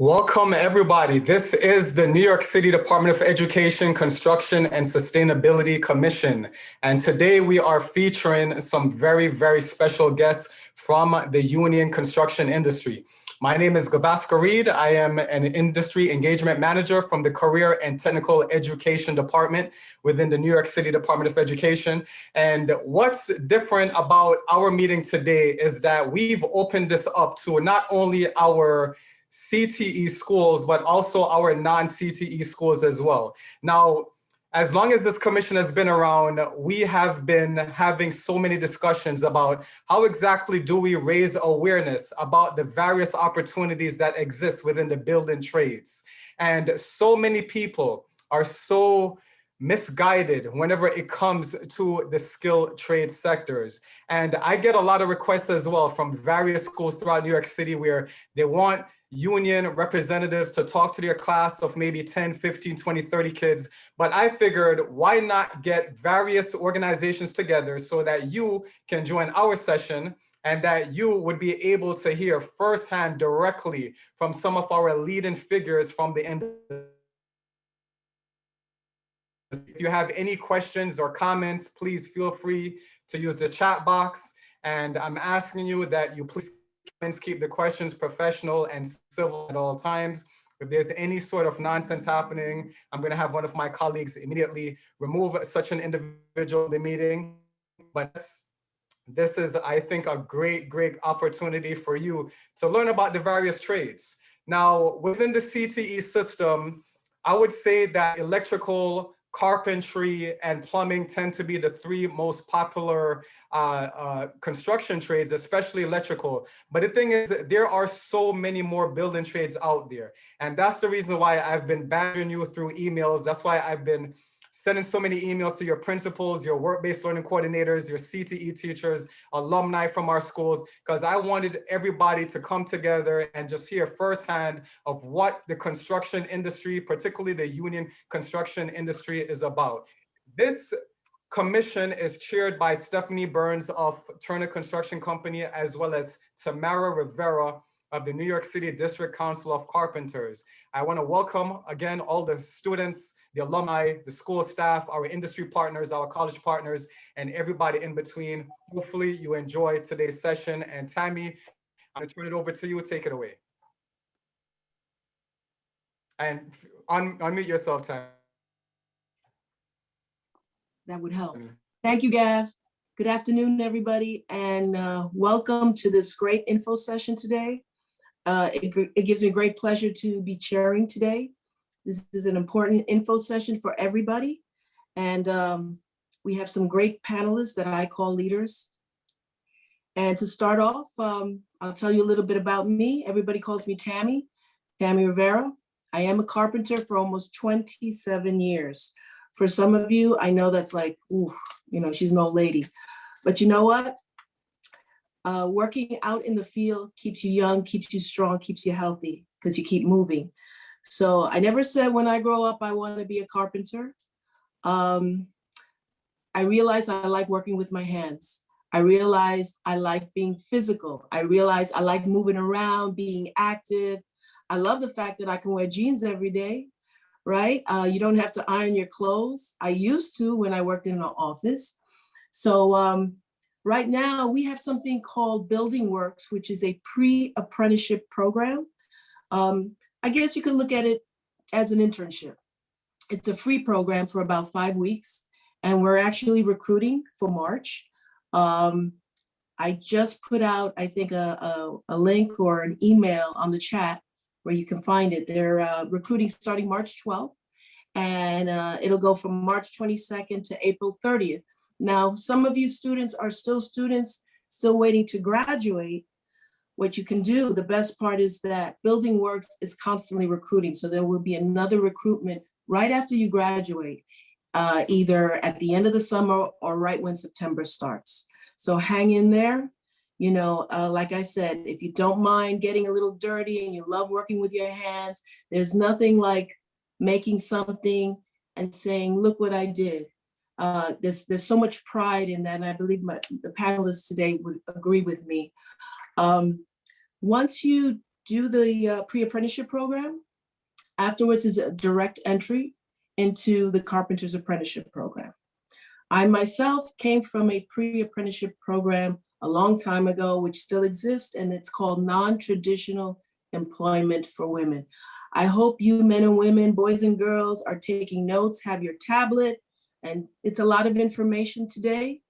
Welcome, everybody. This is the New York City Department of Education, Construction and Sustainability Commission. And today we are featuring some very, very special guests from the union construction industry. My name is Gavaskar Reed. I am an industry engagement manager from the Career and Technical Education Department within the New York City Department of Education. And what's different about our meeting today is that we've opened this up to not only our CTE schools, but also our non-CTE schools as well. Now, as long as this commission has been around, we have been having so many discussions about how exactly do we raise awareness about the various opportunities that exist within the building trades. And so many people are so misguided whenever it comes to the skilled trade sectors. And I get a lot of requests as well from various schools throughout New York City where they want union representatives to talk to their class of maybe 10, 15, 20, 30 kids. But I figured, why not get various organizations together so that you can join our session and that you would be able to hear firsthand directly from some of our leading figures from the industry. If you have any questions or comments, please feel free to use the chat box. And I'm asking you that you please keep the questions professional and civil at all times. If there's any sort of nonsense happening, I'm going to have one of my colleagues immediately remove such an individual in the meeting. But this is, I think, a great opportunity for you to learn about the various trades. Now, within the CTE system, I would say that electrical, carpentry, and plumbing tend to be the three most popular construction trades, especially electrical. But the thing is, there are so many more building trades out there. And that's the reason why I've been badgering you through emails. That's why I've been sending so many emails to your principals, your work-based learning coordinators, your CTE teachers, alumni from our schools, because I wanted everybody to come together and just hear firsthand of what the construction industry, particularly the union construction industry, is about. This commission is chaired by Stephanie Burns of Turner Construction Company, as well as Tamara Rivera of the New York City District Council of Carpenters. I want to welcome again all the students, the alumni, the school staff, our industry partners, our college partners, and everybody in between. Hopefully you enjoy today's session. And Tammy, I'm gonna turn it over to you. Take it away. And unmute yourself, Tammy. That would help. Thank you, Gav. Good afternoon, everybody, and welcome to this great info session today. It gives me great pleasure to be chairing today. This is an important info session for everybody. And we have some great panelists that I call leaders. And to start off, I'll tell you a little bit about me. Everybody calls me Tammy Rivera. I am a carpenter for almost 27 years. For some of you, I know that's like, ooh, you know, she's an old lady. But you know what? Working out in the field keeps you young, keeps you strong, keeps you healthy, because you keep moving. So I never said when I grow up, I want to be a carpenter. I realized I like working with my hands. I realized I like being physical. I realized I like moving around, being active. I love the fact that I can wear jeans every day, right? You don't have to iron your clothes. I used to when I worked in an office. So right now we have something called Building Works, which is a pre-apprenticeship program. I guess you could look at it as an internship. It's a free program for about 5 weeks, and we're actually recruiting for March. I just put out, I think, a link or an email on the chat where you can find it. They're recruiting starting March 12th, and it'll go from March 22nd to April 30th. Now, some of you students are still students, still waiting to graduate. What you can do, the best part is that Building Works is constantly recruiting. So there will be another recruitment right after you graduate, either at the end of the summer or right when September starts. So hang in there. You know, like I said, if you don't mind getting a little dirty and you love working with your hands, there's nothing like making something and saying, look what I did. There's so much pride in that. And I believe the panelists today would agree with me. Once you do the pre-apprenticeship program. Afterwards is a direct entry into the carpenter's apprenticeship program. I myself came from a pre-apprenticeship program a long time ago, which still exists, and it's called non-traditional employment for women. I hope you men and women, boys and girls, are taking notes, have your tablet, and it's a lot of information today,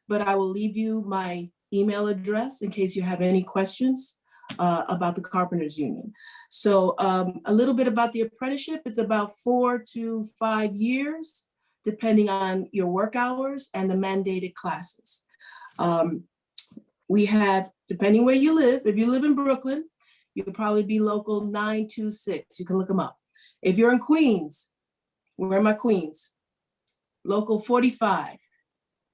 but I will leave you my email address in case you have any questions about the Carpenters Union. So a little bit about the apprenticeship. It's about 4 to 5 years, depending on your work hours and the mandated classes. We have, depending where you live, if you live in Brooklyn, you'll probably be local 926. You can look them up. If you're in Queens, where are my Queens? Local 45.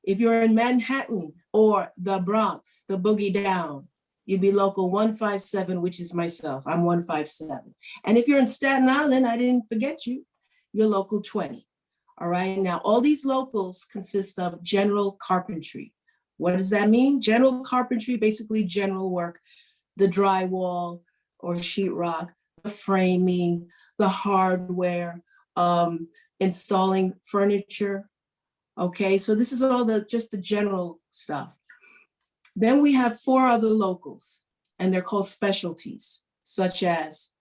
If you're in Manhattan or the Bronx, the boogie down, you'd be local 157, which is myself. I'm 157. And if you're in Staten Island, I didn't forget you, you're local 20. All right, now all these locals consist of general carpentry. What does that mean? General carpentry, basically general work, the drywall or sheetrock, the framing, the hardware, installing furniture. Okay, so this is all just the general stuff. Then we have 4 other locals, and they're called specialties, such as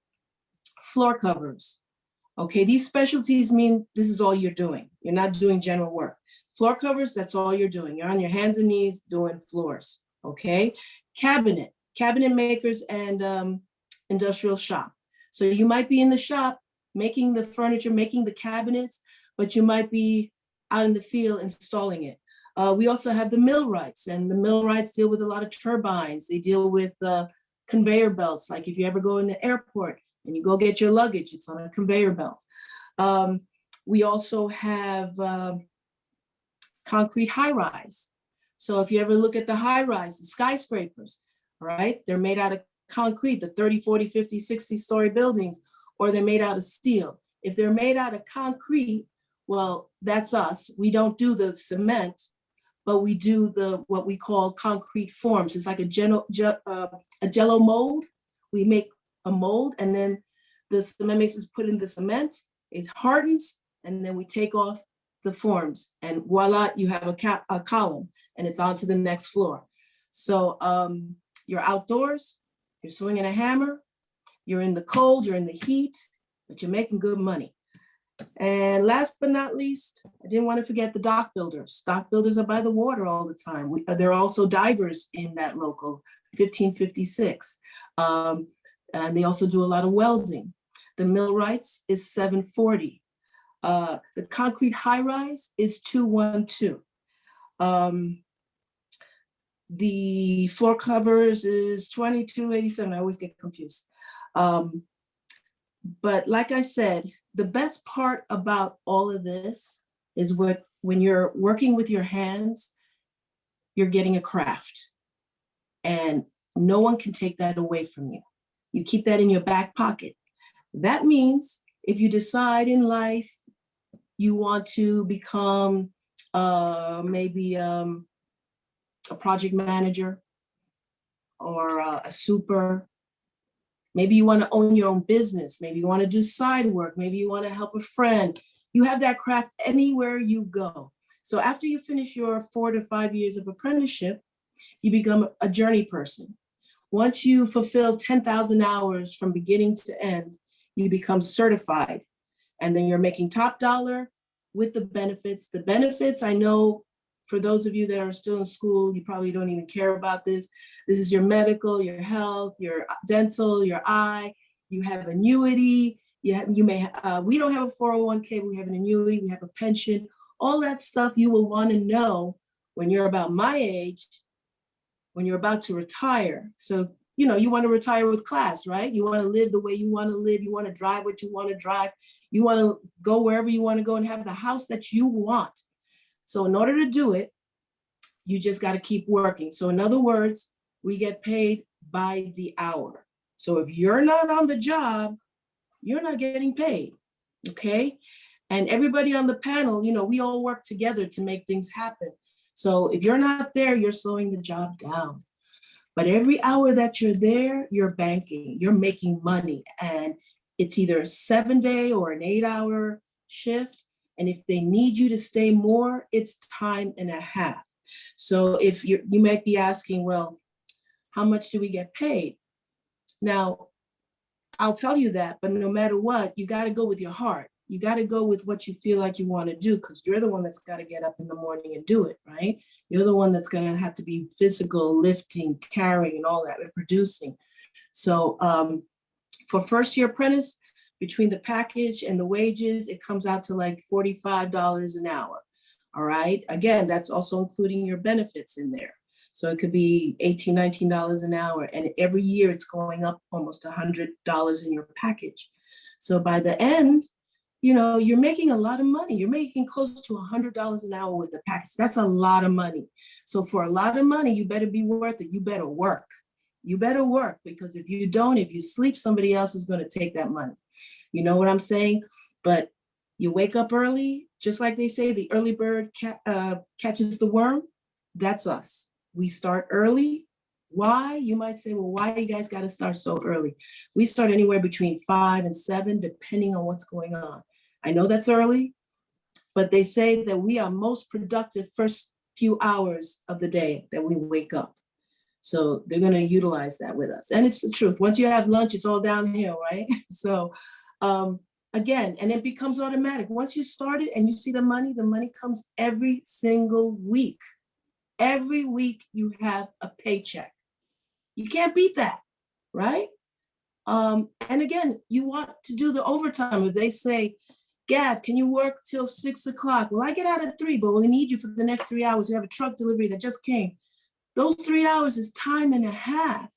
floor covers. Okay, these specialties mean this is all you're doing. You're not doing general work. Floor covers, that's all you're doing. You're on your hands and knees doing floors. Okay, cabinet makers and industrial shop. So you might be in the shop making the furniture, making the cabinets, but you might be out in the field installing it. We also have the millwrights, and the millwrights deal with a lot of turbines. They deal with conveyor belts. Like if you ever go in the airport and you go get your luggage, it's on a conveyor belt. We also have concrete high rise. So if you ever look at the high rise, the skyscrapers, right? They're made out of concrete, the 30, 40, 50, 60-story buildings, or they're made out of steel. If they're made out of concrete, well, that's us. We don't do the cement, but we do what we call concrete forms. It's like a jello mold. We make a mold, and then the cement masons put in the cement, it hardens, and then we take off the forms, and voila, you have a column, and it's on to the next floor. So you're outdoors, you're swinging a hammer, you're in the cold, you're in the heat, but you're making good money. And last but not least, I didn't want to forget the dock builders. Dock builders are by the water all the time. There are also divers in that local, 1556. And they also do a lot of welding. The millwrights is 740. The concrete high rise is 212. The floor covers is 2287. I always get confused. But like I said, the best part about all of this is when you're working with your hands, you're getting a craft, and no one can take that away from you. You keep that in your back pocket. That means if you decide in life you want to become maybe a project manager or a super, maybe you want to own your own business. Maybe you want to do side work. Maybe you want to help a friend. You have that craft anywhere you go. So after you finish your 4 to 5 years of apprenticeship, you become a journey person. Once you fulfill 10,000 hours from beginning to end, you become certified. And then you're making top dollar with the benefits. The benefits, I know for those of you that are still in school, you probably don't even care about this. This is your medical, your health, your dental, your eye. You have annuity. We don't have a 401k, we have an annuity, we have a pension. All that stuff you will want to know when you're about my age, when you're about to retire. So, you want to retire with class, right? You want to live the way you want to live. You want to drive what you want to drive. You want to go wherever you want to go and have the house that you want. So in order to do it, you just got to keep working. So in other words, we get paid by the hour. So if you're not on the job, you're not getting paid, okay? And everybody on the panel, we all work together to make things happen. So if you're not there, you're slowing the job down. But every hour that you're there, you're banking, you're making money. And it's either a 7-day or an 8-hour shift. And if they need you to stay more, it's time and a half. So if you might be asking, well, how much do we get paid? Now, I'll tell you that, but no matter what, you got to go with your heart. You got to go with what you feel like you want to do, because you're the one that's got to get up in the morning and do it, right? You're the one that's going to have to be physical, lifting, carrying, and all that, and producing. So for first-year apprentice, between the package and the wages, it comes out to like $45 an hour. All right. Again, that's also including your benefits in there. So it could be $18, $19 an hour. And every year it's going up almost $100 in your package. So by the end, you're making a lot of money. You're making close to $100 an hour with the package. That's a lot of money. So for a lot of money, you better be worth it. You better work. You better work, because if you don't, if you sleep, somebody else is going to take that money. You know what I'm saying? But you wake up early, just like they say, the early bird catches the worm. That's us. We start early. Why? You might say, well, why you guys got to start so early? We start anywhere between 5 and 7, depending on what's going on. I know that's early, but they say that we are most productive first few hours of the day that we wake up. So they're going to utilize that with us. And it's the truth. Once you have lunch, it's all downhill, right? So again, and it becomes automatic. Once you start it and you see the money comes every single week. Every week you have a paycheck. You can't beat that, right? And again, you want to do the overtime. If they say, Gav, can you work till 6 o'clock? Well, I get out at 3, but we'll need you for the next 3 hours. We have a truck delivery that just came. Those 3 hours is time and a half.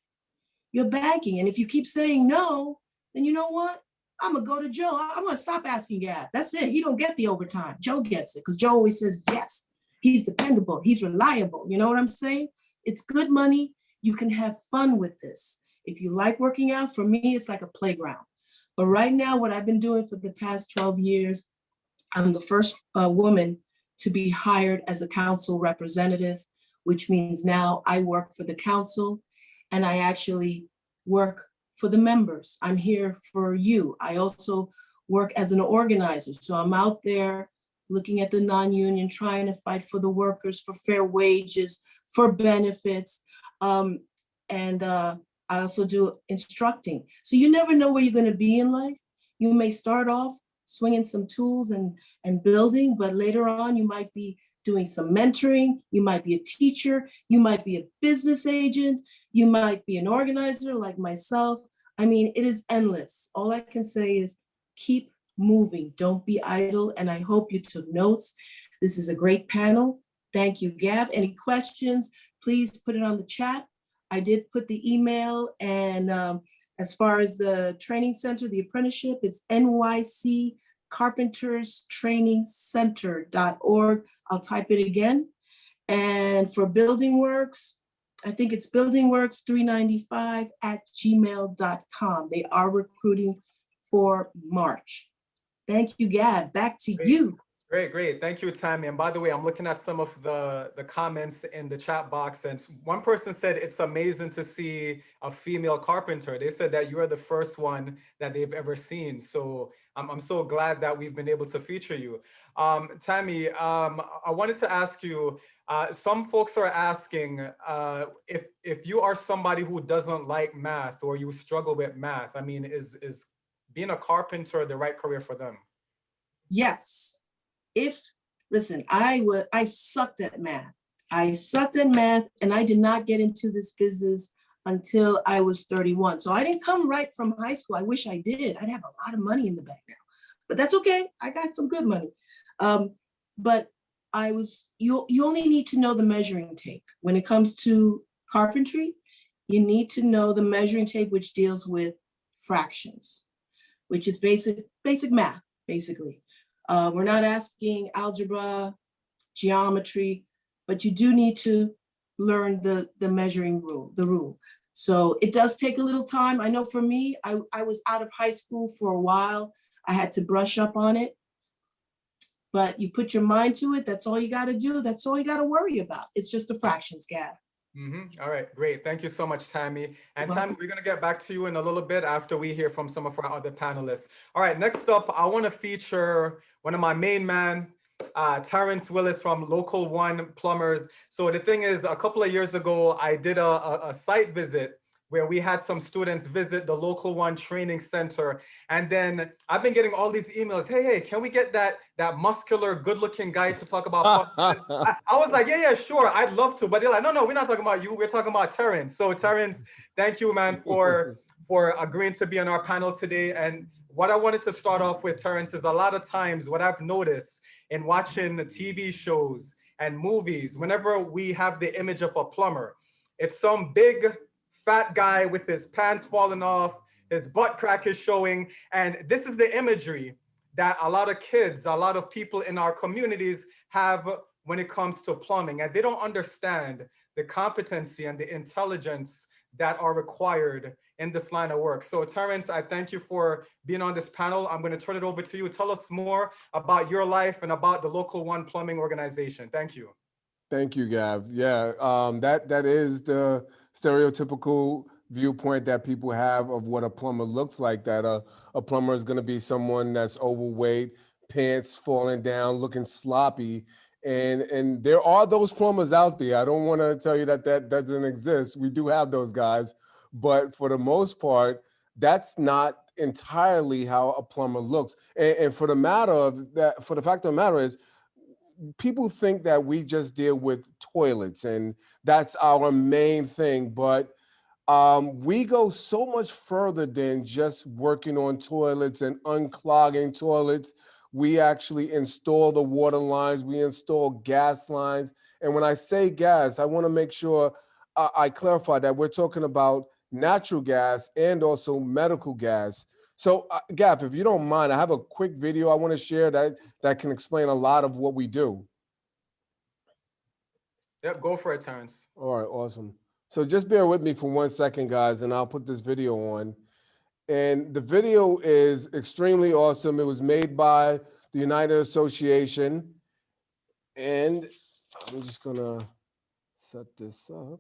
You're banking. And if you keep saying no, then you know what? I'm going to go to Joe. I'm going to stop asking Gav. That's it. He don't get the overtime. Joe gets it, because Joe always says yes. He's dependable. He's reliable. You know what I'm saying? It's good money. You can have fun with this. If you like working out, for me, it's like a playground. But right now, what I've been doing for the past 12 years, I'm the first woman to be hired as a council representative, which means now I work for the council and I actually work for the members. I'm here for you. I also work as an organizer. So I'm out there looking at the non-union, trying to fight for the workers, for fair wages, for benefits. I also do instructing. So you never know where you're going to be in life. You may start off swinging some tools and building, but later on you might be doing some mentoring. You might be a teacher. You might be a business agent. You might be an organizer like myself. I mean, it is endless. All I can say is keep moving. Don't be idle. And I hope you took notes. This is a great panel. Thank you, Gav. Any questions, please put it on the chat. I did put the email, and as far as the training center, the apprenticeship, it's NYCCarpenterstrainingscenter.org. I'll type it again. And for Building Works, I think it's buildingworks395@gmail.com. They are recruiting for March. Thank you, Gav. Back to you. Great. Thank you, Tammy. And by the way, I'm looking at some of the comments in the chat box. And one person said it's amazing to see a female carpenter. They said that you're the first one that they've ever seen. So I'm so glad that we've been able to feature you. Tammy, I wanted to ask you, some folks are asking if you are somebody who doesn't like math or you struggle with math. I mean, is being a carpenter the right career for them? Yes. Listen, I sucked at math. I sucked at math, and I did not get into this business until I was 31. So I didn't come right from high school. I wish I did. I'd have a lot of money in the bank now, but that's okay. I got some good money. But you only need to know the measuring tape. When it comes to carpentry, you need to know the measuring tape, which deals with fractions, which is basic math, basically. We're not asking algebra, geometry, but you do need to learn the measuring rule, the rule. So it does take a little time. I know for me, I was out of high school for a while. I had to brush up on it, but you put your mind to it. That's all you got to do. That's all you got to worry about. It's just the fractions, Gav. All right, great. Thank you so much, Tammy. And You're Tammy, welcome. we're going to get back to you in a little bit after we hear from some of our other panelists. All right, next up, I want to feature one of my main men, Terrence Willis from Local One Plumbers. So the thing is, a couple of years ago, I did a site visit where we had some students visit the Local One Training Center. And then I've been getting all these emails. Hey, can we get that muscular, good-looking guy to talk about plumbing? I was like, yeah, sure, I'd love to. But they're like, no, we're not talking about you. We're talking about Terrence. So Terrence, thank you, man, for agreeing to be on our panel today. And what I wanted to start off with, Terrence, is a lot of times what I've noticed in watching the TV shows and movies, whenever we have the image of a plumber, it's some big fat guy with his pants falling off, his butt crack is showing. And this is the imagery that a lot of kids, a lot of people in our communities have when it comes to plumbing. And they don't understand the competency and the intelligence that are required in this line of work. So Terrence, I thank you for being on this panel. I'm going to turn it over to you. Tell us more about your life and about the Local One Plumbing organization. Thank you. Thank you, Gav. Yeah, that is the stereotypical viewpoint that people have of what a plumber looks like, that a plumber is going to be someone that's overweight, pants falling down, looking sloppy. And there are those plumbers out there. I don't want to tell you that that doesn't exist. We do have those guys. But for the most part, that's not entirely how a plumber looks. And for the matter of that, for the fact of the matter is, people think that we just deal with toilets and that's our main thing, but we go so much further than just working on toilets and unclogging toilets. We actually install the water lines, we install gas lines. And when I say gas, I want to make sure I clarify that we're talking about natural gas and also medical gas. So, Gav, if you don't mind, I have a quick video I want to share that can explain a lot of what we do. Yep, go for it, Terrence. All right, awesome. So just bear with me for 1 second, guys, and I'll put this video on. And the video is extremely awesome. It was made by the United Association. And I'm just gonna set this up.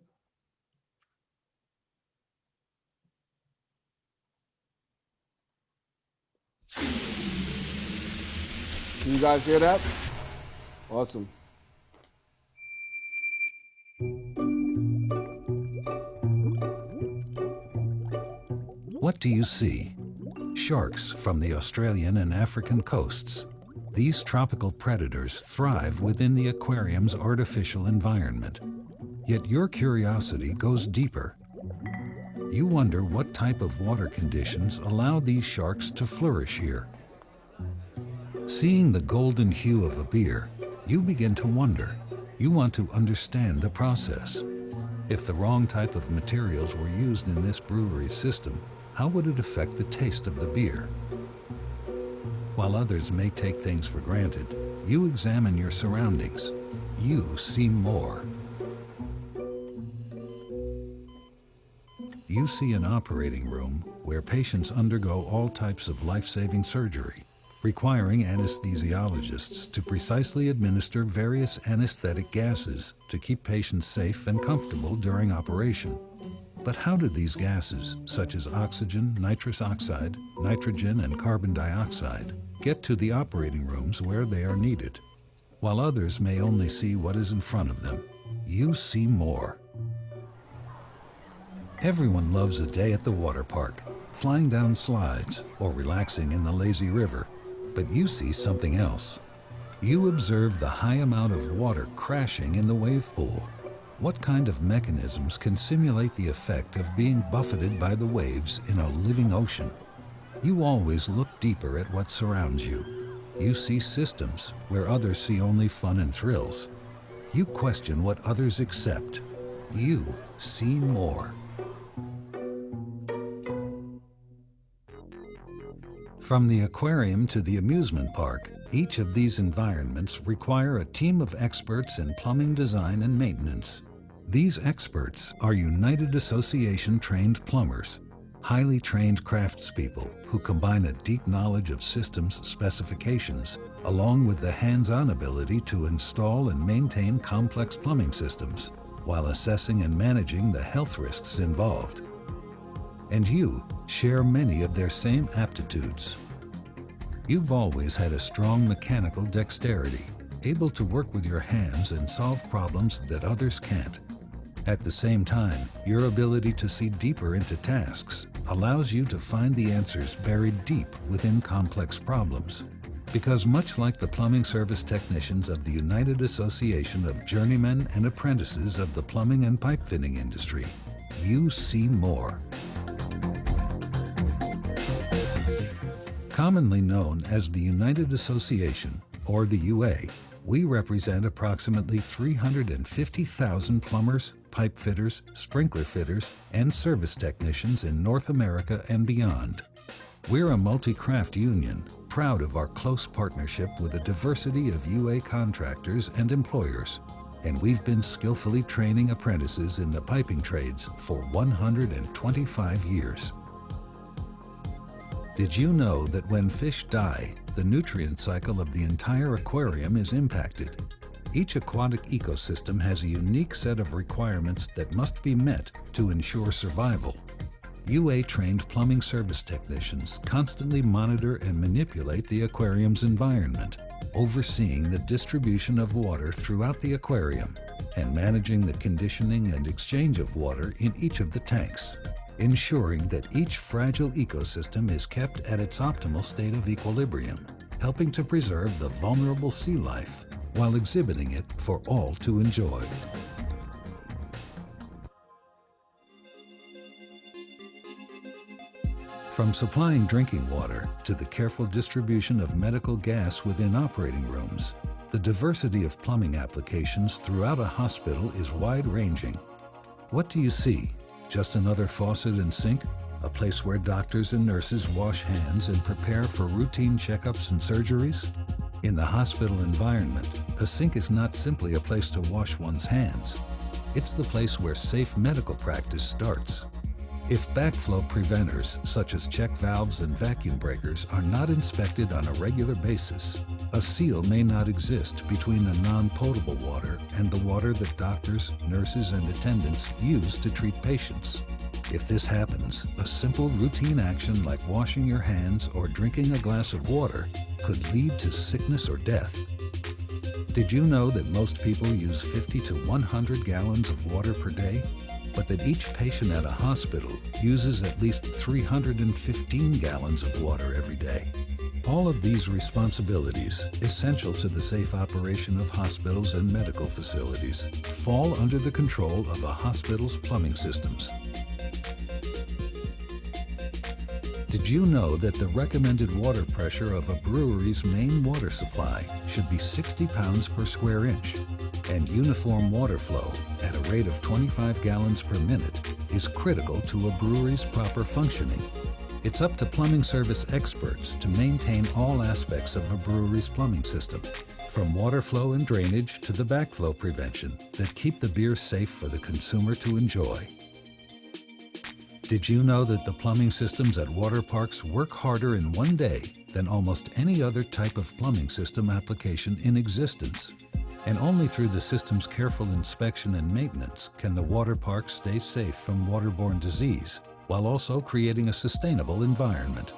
Can you guys hear that? Awesome. What do you see? Sharks from the Australian and African coasts. These tropical predators thrive within the aquarium's artificial environment. Yet your curiosity goes deeper. You wonder what type of water conditions allow these sharks to flourish here. Seeing the golden hue of a beer, you begin to wonder. You want to understand the process. If the wrong type of materials were used in this brewery's system, how would it affect the taste of the beer? While others may take things for granted, you examine your surroundings. You see more. You see an operating room where patients undergo all types of life-saving surgery, requiring anesthesiologists to precisely administer various anesthetic gases to keep patients safe and comfortable during operation. But how do these gases, such as oxygen, nitrous oxide, nitrogen, and carbon dioxide, get to the operating rooms where they are needed? While others may only see what is in front of them, you see more. Everyone loves a day at the water park, flying down slides, or relaxing in the lazy river. But you see something else. You observe the high amount of water crashing in the wave pool. What kind of mechanisms can simulate the effect of being buffeted by the waves in a living ocean? You always look deeper at what surrounds you. You see systems where others see only fun and thrills. You question what others accept. You see more. From the aquarium to the amusement park, each of these environments require a team of experts in plumbing design and maintenance. These experts are United Association trained plumbers, highly trained craftspeople who combine a deep knowledge of systems specifications, along with the hands-on ability to install and maintain complex plumbing systems. while assessing and managing the health risks involved. And you share many of their same aptitudes. You've always had a strong mechanical dexterity, able to work with your hands and solve problems that others can't. At the same time, your ability to see deeper into tasks allows you to find the answers buried deep within complex problems. Because much like the plumbing service technicians of the United Association of Journeymen and Apprentices of the Plumbing and Pipe Fitting Industry, you see more. Commonly known as the United Association, or the UA, we represent approximately 350,000 plumbers, pipe fitters, sprinkler fitters, and service technicians in North America and beyond. We're a multi-craft union, proud of our close partnership with a diversity of UA contractors and employers, and we've been skillfully training apprentices in the piping trades for 125 years. Did you know that when fish die, the nutrient cycle of the entire aquarium is impacted? Each aquatic ecosystem has a unique set of requirements that must be met to ensure survival. UA-trained plumbing service technicians constantly monitor and manipulate the aquarium's environment, overseeing the distribution of water throughout the aquarium and managing the conditioning and exchange of water in each of the tanks, ensuring that each fragile ecosystem is kept at its optimal state of equilibrium, helping to preserve the vulnerable sea life while exhibiting it for all to enjoy. From supplying drinking water to the careful distribution of medical gas within operating rooms, the diversity of plumbing applications throughout a hospital is wide-ranging. What do you see? Just another faucet and sink? A place where doctors and nurses wash hands and prepare for routine checkups and surgeries? In the hospital environment, a sink is not simply a place to wash one's hands. It's the place where safe medical practice starts. If backflow preventers, such as check valves and vacuum breakers, are not inspected on a regular basis, a seal may not exist between the non-potable water and the water that doctors, nurses, and attendants use to treat patients. If this happens, a simple routine action like washing your hands or drinking a glass of water could lead to sickness or death. Did you know that most people use 50 to 100 gallons of water per day? But that each patient at a hospital uses at least 315 gallons of water every day. All of these responsibilities, essential to the safe operation of hospitals and medical facilities, fall under the control of a hospital's plumbing systems. Did you know that the recommended water pressure of a brewery's main water supply should be 60 pounds per square inch? And uniform water flow at a rate of 25 gallons per minute is critical to a brewery's proper functioning. It's up to plumbing service experts to maintain all aspects of a brewery's plumbing system, from water flow and drainage to the backflow prevention that keep the beer safe for the consumer to enjoy. Did you know that the plumbing systems at water parks work harder in one day than almost any other type of plumbing system application in existence? And only through the system's careful inspection and maintenance can the water park stay safe from waterborne disease, while also creating a sustainable environment.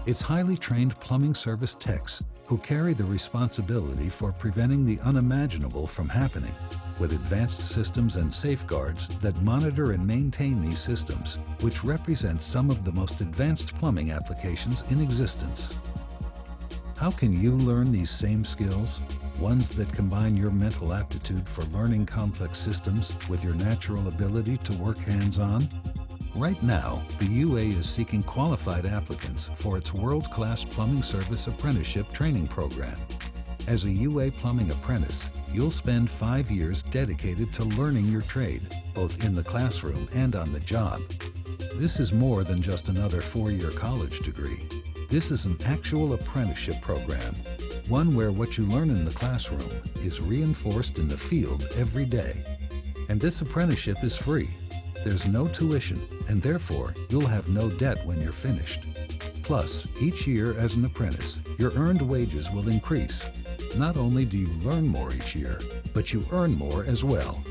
It's highly trained plumbing service techs who carry the responsibility for preventing the unimaginable from happening, with advanced systems and safeguards that monitor and maintain these systems, which represent some of the most advanced plumbing applications in existence. How can you learn these same skills? Ones that combine your mental aptitude for learning complex systems with your natural ability to work hands-on? Right now, the UA is seeking qualified applicants for its world-class plumbing service apprenticeship training program. As a UA plumbing apprentice, you'll spend 5 years dedicated to learning your trade, both in the classroom and on the job. This is more than just another 4-year college degree. This is an actual apprenticeship program, one where what you learn in the classroom is reinforced in the field every day. And this apprenticeship is free. There's no tuition, and therefore you'll have no debt when you're finished. Plus, each year as an apprentice, your earned wages will increase. Not only do you learn more each year, but you earn more as well.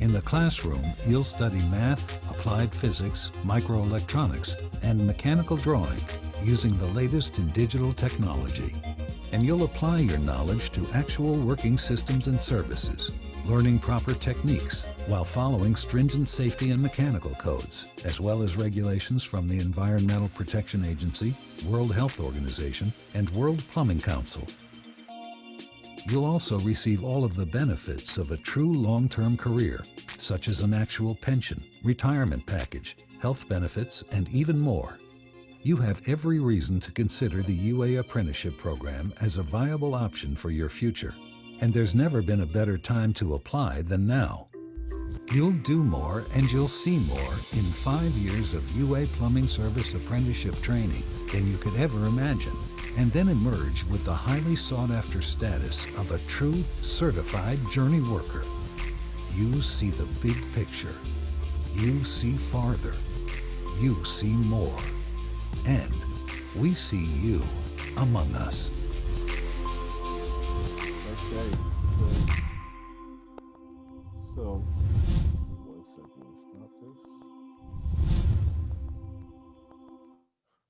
In the classroom, you'll study math, applied physics, microelectronics, and mechanical drawing using the latest in digital technology. And you'll apply your knowledge to actual working systems and services, learning proper techniques while following stringent safety and mechanical codes, as well as regulations from the Environmental Protection Agency, World Health Organization, and World Plumbing Council. You'll also receive all of the benefits of a true long-term career, such as an actual pension, retirement package, health benefits, and even more. You have every reason to consider the UA Apprenticeship Program as a viable option for your future. And there's never been a better time to apply than now. You'll do more and you'll see more in 5 years of UA Plumbing Service Apprenticeship training than you could ever imagine, and then emerge with the highly sought-after status of a true certified journey worker. You see the big picture. You see farther. You see more. And we see you among us. Okay. So, 1 second, let's stop this.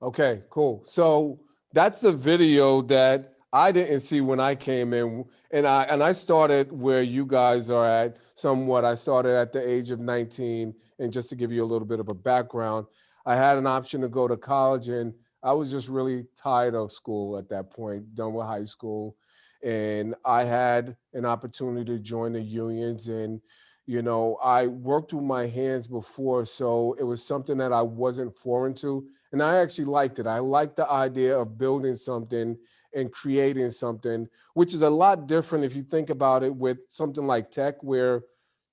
Okay, cool. So that's the video that I didn't see when I came in, and I started where you guys are at somewhat. I started at the age of 19, and just to give you a little bit of a background, I had an option to go to college, and I was just really tired of school at that point, done with high school. And I had an opportunity to join the unions, and you know, I worked with my hands before, so it was something that I wasn't foreign to, and I actually liked it. I liked the idea of building something and creating something, which is a lot different if you think about it with something like tech, where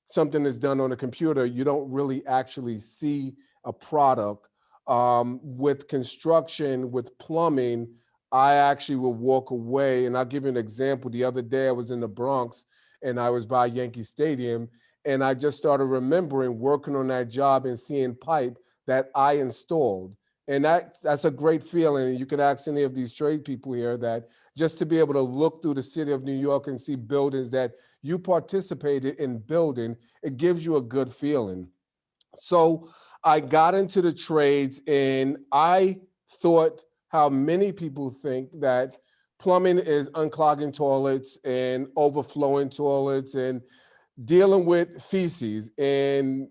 something is done on a computer, you don't really actually see a product. With construction, with plumbing, I actually will walk away, and I'll give you an example. The other day I was in the Bronx and I was by Yankee Stadium, and I just started remembering working on that job and seeing pipe that I installed. And that's a great feeling. And you can ask any of these trade people here that just to be able to look through the city of New York and see buildings that you participated in building, it gives you a good feeling. So I got into the trades, and I thought how many people think that plumbing is unclogging toilets and overflowing toilets and dealing with feces, and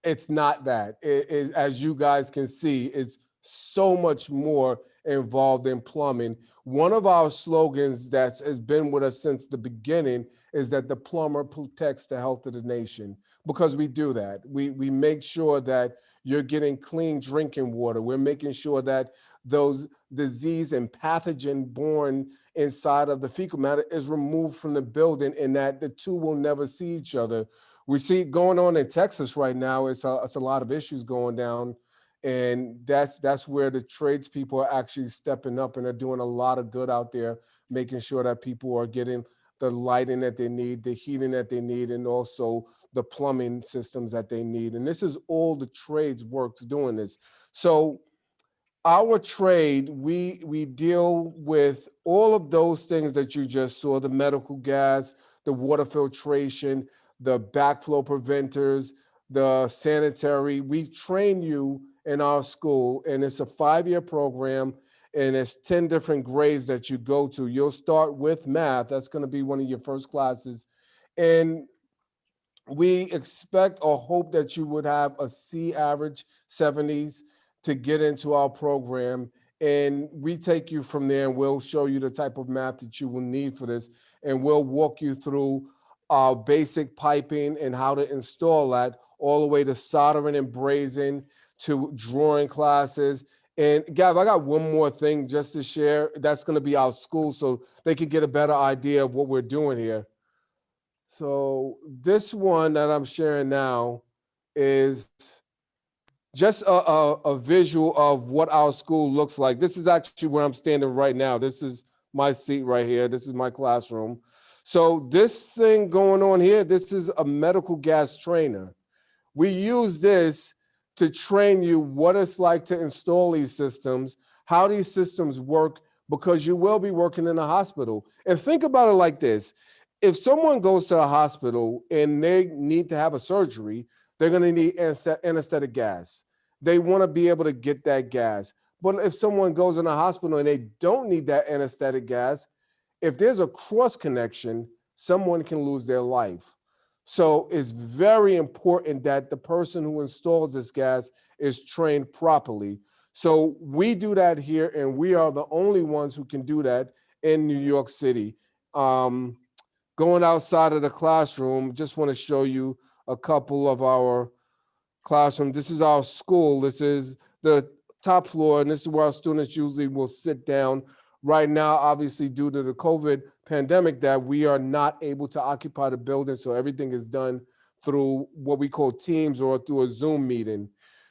it's not that. As you guys can see, it's so much more involved in plumbing. One of our slogans that has been with us since the beginning is that the plumber protects the health of the nation, because we do that. We make sure that you're getting clean drinking water. We're making sure that those disease and pathogen born inside of the fecal matter is removed from the building, and that the two will never see each other. We see it going on in Texas right now. It's a lot of issues going down, and that's where the tradespeople are actually stepping up, and they're doing a lot of good out there, making sure that people are getting the lighting that they need, the heating that they need, and also the plumbing systems that they need. And this is all the trades works doing this. So our trade, we deal with all of those things that you just saw: the medical gas, the water filtration, the backflow preventers, the sanitary. We train you in our school, and it's a 5-year program, and it's 10 different grades that you go to. You'll start with math. That's going to be one of your first classes. And we expect or hope that you would have a C average, 70s, to get into our program. And we take you from there, and we'll show you the type of math that you will need for this. And we'll walk you through our basic piping and how to install that, all the way to soldering and brazing, to drawing classes. And Gav, I got one more thing just to share. That's going to be our school, so they can get a better idea of what we're doing here. So this one that I'm sharing now is just a visual of what our school looks like. This is actually where I'm standing right now. This is my seat right here. This is my classroom. So this thing going on here, this is a medical gas trainer. We use this to train you what it's like to install these systems, how these systems work, because you will be working in a hospital. And think about it like this. if someone goes to a hospital and they need to have a surgery, they're going to need anesthetic gas. They want to be able to get that gas. But if someone goes in a hospital and they don't need that anesthetic gas, if there's a cross connection, someone can lose their life. So it's very important that the person who installs this gas is trained properly. So we do that here, and we are the only ones who can do that in New York City. Going outside of the classroom, just want to show you a couple of our classroom. This is our school. This is the top floor, and this is where our students usually will sit down. Right now, obviously, due to the COVID pandemic, that we are not able to occupy the building, so everything is done through what we call Teams or through a Zoom meeting.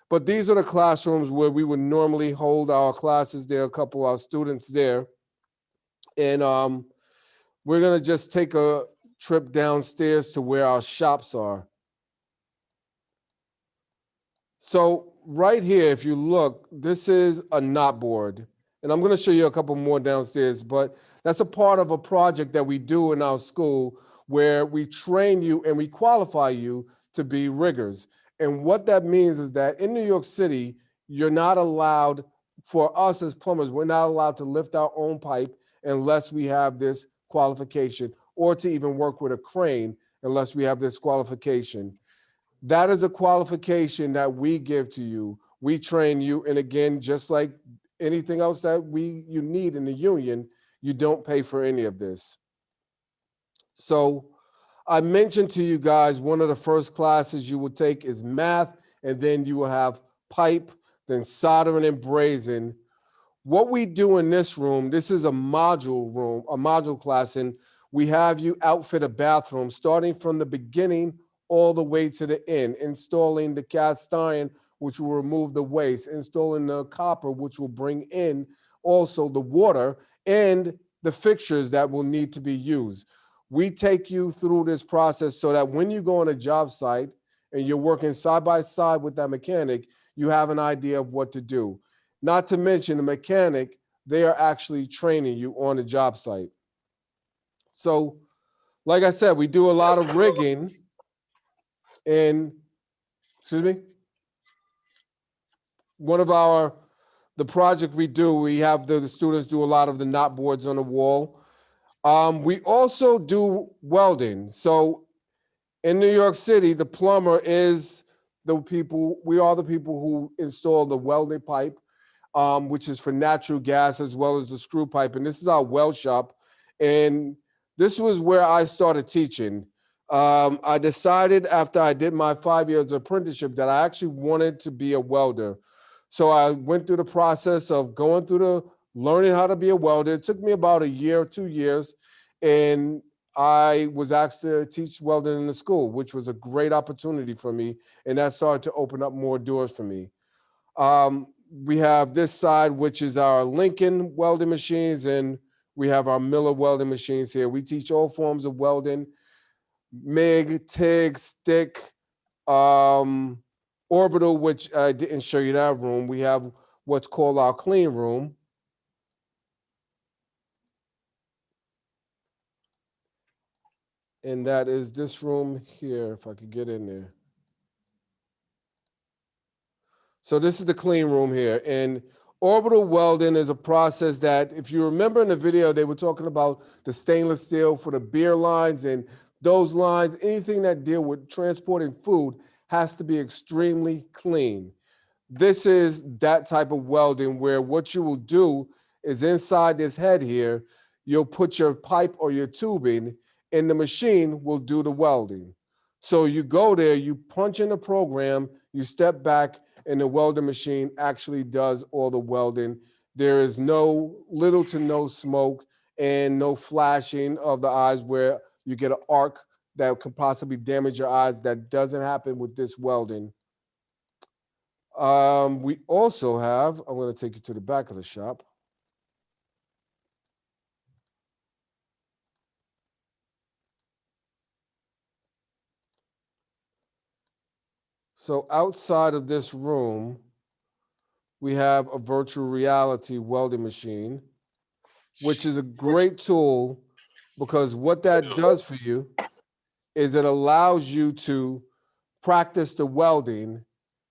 But these are the classrooms where we would normally hold our classes. There are a couple of our students there. And we're gonna just take a trip downstairs to where our shops are. So right here, if you look, this is a knot board. And I'm gonna show you a couple more downstairs, but that's a part of a project that we do in our school where we train you and we qualify you to be riggers. And what that means is that in New York City, you're not allowed, for us as plumbers, we're not allowed to lift our own pipe unless we have this qualification, or to even work with a crane unless we have this qualification. That is a qualification that we give to you. We train you, and again, just like anything else that you need in the union, you don't pay for any of this. So I mentioned to you guys, one of the first classes you will take is math, and then you will have pipe, then soldering and brazing. What we do in this room, this is a module room, a module class, and we have you outfit a bathroom starting from the beginning all the way to the end, installing the cast iron, which will remove the waste, installing the copper, which will bring in also the water and the fixtures that will need to be used. We take you through this process so that when you go on a job site and you're working side by side with that mechanic, you have an idea of what to do. Not to mention the mechanic, they are actually training you on the job site. So, like I said, we do a lot of rigging and, excuse me? The project we do, we have the students do a lot of the knot boards on the wall. We also do welding. So in New York City, the plumber is we are the people who install the welding pipe, which is for natural gas, as well as the screw pipe. And this is our weld shop. And this was where I started teaching. I decided after I did my 5 years apprenticeship that I actually wanted to be a welder. So I went through the process of going through learning how to be a welder. It took me about a year or 2 years, and I was asked to teach welding in the school, which was a great opportunity for me, and that started to open up more doors for me. We have this side, which is our Lincoln welding machines, and we have our Miller welding machines here. We teach all forms of welding, MIG, TIG, stick, orbital, which I didn't show you that room. We have what's called our clean room. And that is this room here, if I could get in there. So this is the clean room here. And orbital welding is a process that, if you remember in the video, they were talking about the stainless steel for the beer lines, and those lines, anything that deal with transporting food has to be extremely clean. This is that type of welding where what you will do is inside this head here, you'll put your pipe or your tubing, and the machine will do the welding. So you go there, you punch in the program, you step back, and the welding machine actually does all the welding. There is little to no smoke and no flashing of the eyes where you get an arc that could possibly damage your eyes. That doesn't happen with this welding. We also have, I'm going to take you to the back of the shop. So outside of this room, we have a virtual reality welding machine, which is a great tool because what that does for you is it allows you to practice the welding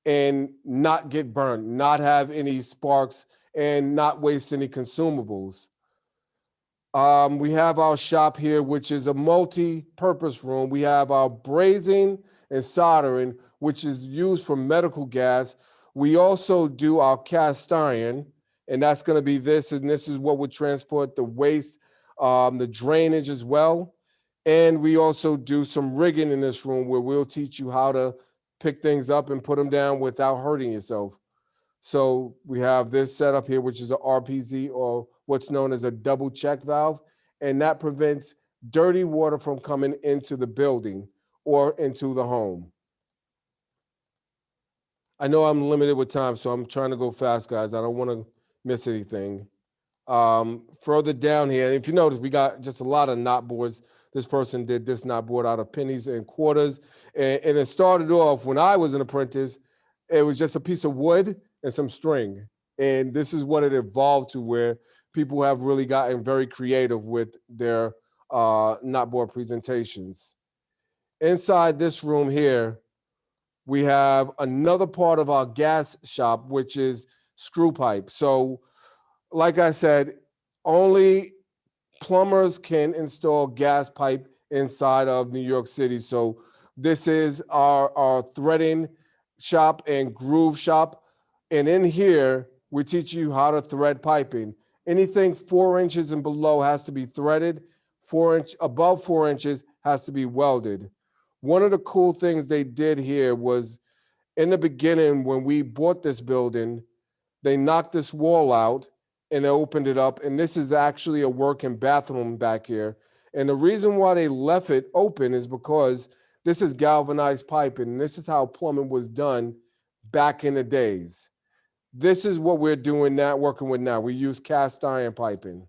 and not get burned, not have any sparks, and not waste any consumables. We have our shop here, which is a multi-purpose room. We have our brazing and soldering, which is used for medical gas. We also do our cast iron, and that's going to be this, and this is what would transport the waste, the drainage as well. And we also do some rigging in this room where we'll teach you how to pick things up and put them down without hurting yourself. So we have this setup here, which is a RPZ, or what's known as a double check valve, and that prevents dirty water from coming into the building or into the home. I know I'm limited with time, so I'm trying to go fast, guys. I don't want to miss anything. Further down here, if you notice, we got just a lot of knot boards. This person did this knot board out of pennies and quarters. And it started off when I was an apprentice, it was just a piece of wood and some string. And this is what it evolved to, where people have really gotten very creative with their knot board presentations. Inside this room here, we have another part of our gas shop, which is screw pipe. So like I said, only plumbers can install gas pipe inside of New York City. So this is our threading shop and groove shop. And in here, we teach you how to thread piping. Anything 4 inches and below has to be threaded. Above 4 inches has to be welded. One of the cool things they did here was, in the beginning, when we bought this building, they knocked this wall out and they opened it up. And this is actually a working bathroom back here. And the reason why they left it open is because this is galvanized piping, and this is how plumbing was done back in the days. This is what we're doing now, working with now. We use cast iron piping.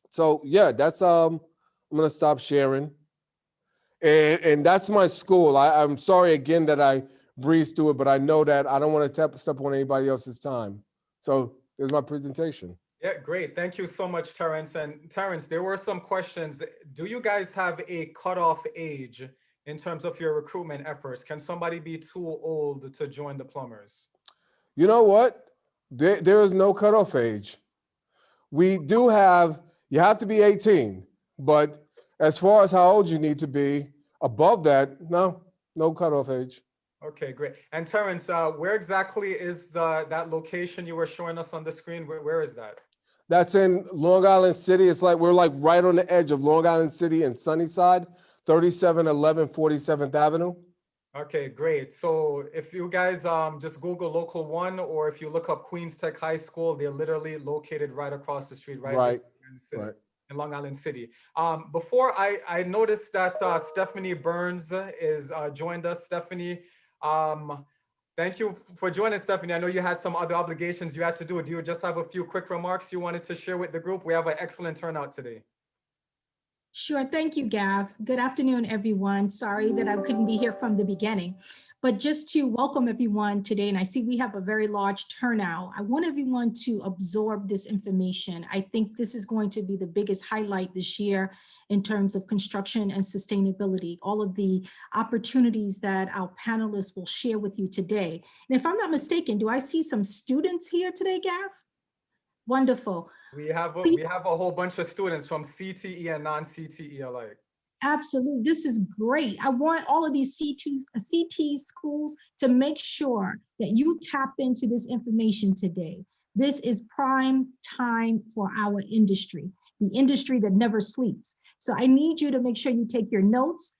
So yeah, that's I'm gonna stop sharing. And that's my school. I'm sorry again that I breezed through it, but I know that I don't want to step on anybody else's time. So there's my presentation. Yeah, great. Thank you so much, Terrence. And Terrence, there were some questions. Do you guys have a cutoff age in terms of your recruitment efforts? Can somebody be too old to join the plumbers? You know what? There is no cutoff age. We do have, you have to be 18, but as far as how old you need to be, above that, no cutoff age. Okay, great. And Terrence, where exactly is that location you were showing us on the screen? Where is that? That's in Long Island City. It's like, we're like right on the edge of Long Island City and Sunnyside, 3711 47th Avenue. Okay, great. So if you guys just Google Local 1, or if you look up Queens Tech High School, they're literally located right across the street, right in Long Island City. Before I noticed that Stephanie Burns is joined us. Stephanie, thank you for joining, Stephanie. I know you had some other obligations you had to do. Do you just have a few quick remarks you wanted to share with the group? We have an excellent turnout today. Sure. Thank you, Gav. Good afternoon, everyone. Sorry that I couldn't be here from the beginning, but just to welcome everyone today. And I see we have a very large turnout. I want everyone to absorb this information. I think this is going to be the biggest highlight this year in terms of construction and sustainability, all of the opportunities that our panelists will share with you today. And if I'm not mistaken, do I see some students here today, Gav? Wonderful. We have a whole bunch of students from CTE and non-CTE alike. Absolutely. This is great. I want all of these CT schools to make sure that you tap into this information today. This is prime time for our industry, the industry that never sleeps. So I need you to make sure you take your notes,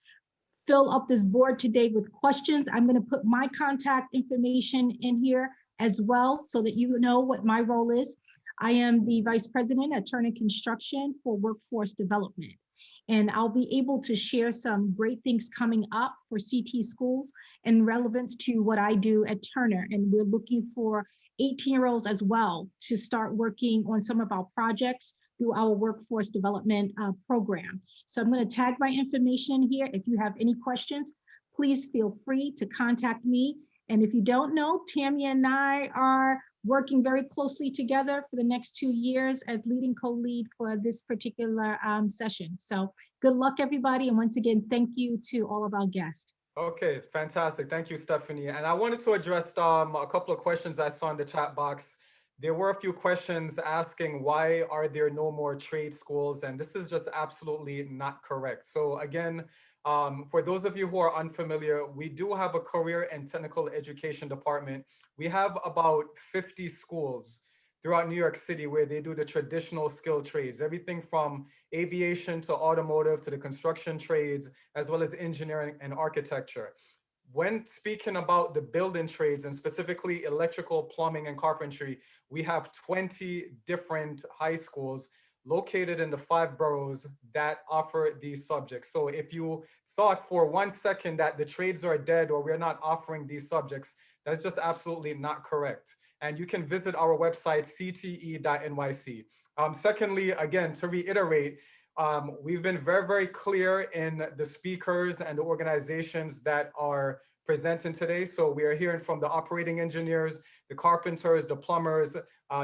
fill up this board today with questions. I'm going to put my contact information in here as well so that you know what my role is. I am the Vice President at Turner Construction for Workforce Development. And I'll be able to share some great things coming up for CT schools in relevance to what I do at Turner. And we're looking for 18-year-olds as well to start working on some of our projects through our workforce development program. So I'm going to tag my information here. If you have any questions, please feel free to contact me And if you don't know, Tammy and I are working very closely together for the next 2 years as leading co-lead for this particular session. So good luck, everybody. And once again, thank you to all of our guests. Okay, fantastic. Thank you, Stephanie. And I wanted to address a couple of questions I saw in the chat box. There were a few questions asking why are there no more trade schools? And this is just absolutely not correct. So again, for those of you who are unfamiliar, we do have a career and technical education department. We have about 50 schools throughout New York City where they do the traditional skill trades, everything from aviation to automotive to the construction trades, as well as engineering and architecture. When speaking about the building trades and specifically electrical, plumbing, and carpentry, we have 20 different high schools located in the 5 boroughs that offer these subjects. So if you thought for 1 second that the trades are dead or we're not offering these subjects, that's just absolutely not correct. And you can visit our website, cte.nyc. Secondly, again, to reiterate, we've been very, very clear in the speakers and the organizations that are presenting today. So we are hearing from the operating engineers, the carpenters, the plumbers,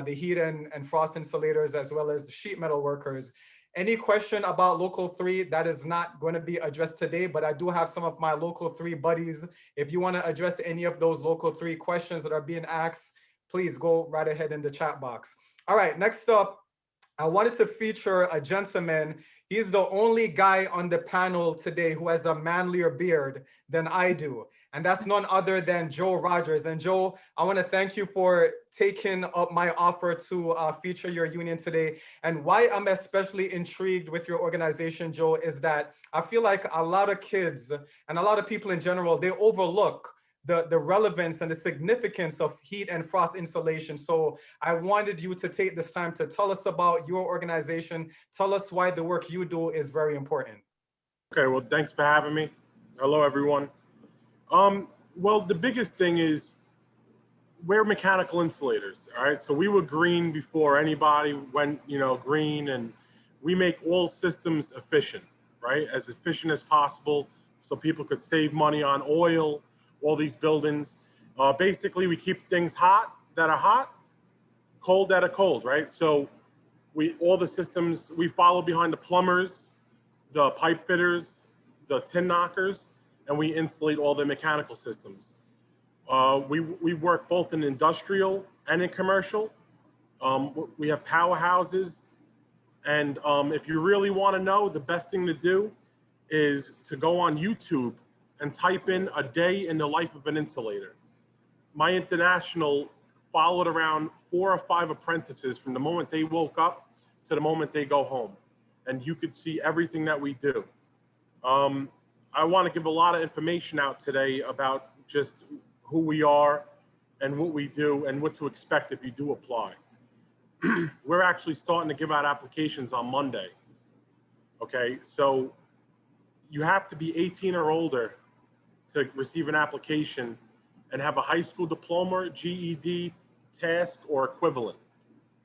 the heat and frost insulators, as well as the sheet metal workers. Any question about Local 3, that is not going to be addressed today, but I do have some of my Local 3 buddies. If you want to address any of those Local 3 questions that are being asked, please go right ahead in the chat box. All right, next up, I wanted to feature a gentleman. He's the only guy on the panel today who has a manlier beard than I do. And that's none other than Joe Rogers. And Joe, I want to thank you for taking up my offer to feature your union today. And why I'm especially intrigued with your organization, Joe, is that I feel like a lot of kids and a lot of people in general, they overlook the relevance and the significance of heat and frost insulation. So I wanted you to take this time to tell us about your organization. Tell us why the work you do is very important. Okay, well, thanks for having me. Hello, everyone. Well, the biggest thing is we're mechanical insulators, all right? So we were green before anybody went, green, and we make all systems efficient, right? As efficient as possible so people could save money on oil, all these buildings. Basically, we keep things hot that are hot, cold that are cold, right? So all the systems, we follow behind the plumbers, the pipe fitters, the tin knockers, and we insulate all the mechanical systems. We work both in industrial and in commercial. We have powerhouses. And if you really want to know, the best thing to do is to go on YouTube and type in a day in the life of an insulator. My International followed around 4 or 5 apprentices from the moment they woke up to the moment they go home. And you could see everything that we do. I want to give a lot of information out today about just who we are and what we do and what to expect if you do apply. We're actually starting to give out applications on Monday. Okay, so you have to be 18 or older to receive an application and have a high school diploma, GED, task, or equivalent.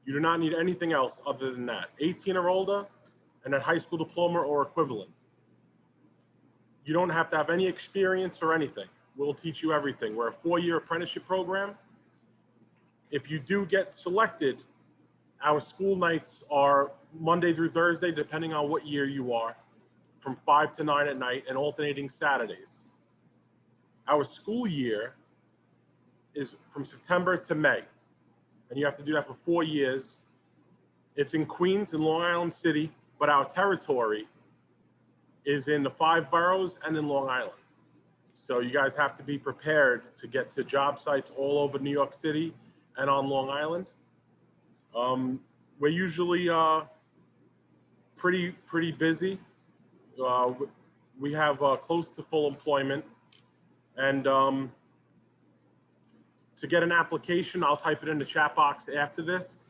You do not need anything else other than that. 18 or older and a high school diploma or equivalent. You don't have to have any experience or anything. We'll teach you everything. We're a 4-year apprenticeship program. If you do get selected, our school nights are Monday through Thursday, depending on what year you are, from 5 to 9 at night, and alternating Saturdays. Our school year is from September to May, and you have to do that for 4 years. It's in Queens and Long Island City, but our territory is in the 5 boroughs and in Long Island. So you guys have to be prepared to get to job sites all over New York City and on Long Island. We're usually pretty busy. We have close to full employment. And to get an application, I'll type it in the chat box after this.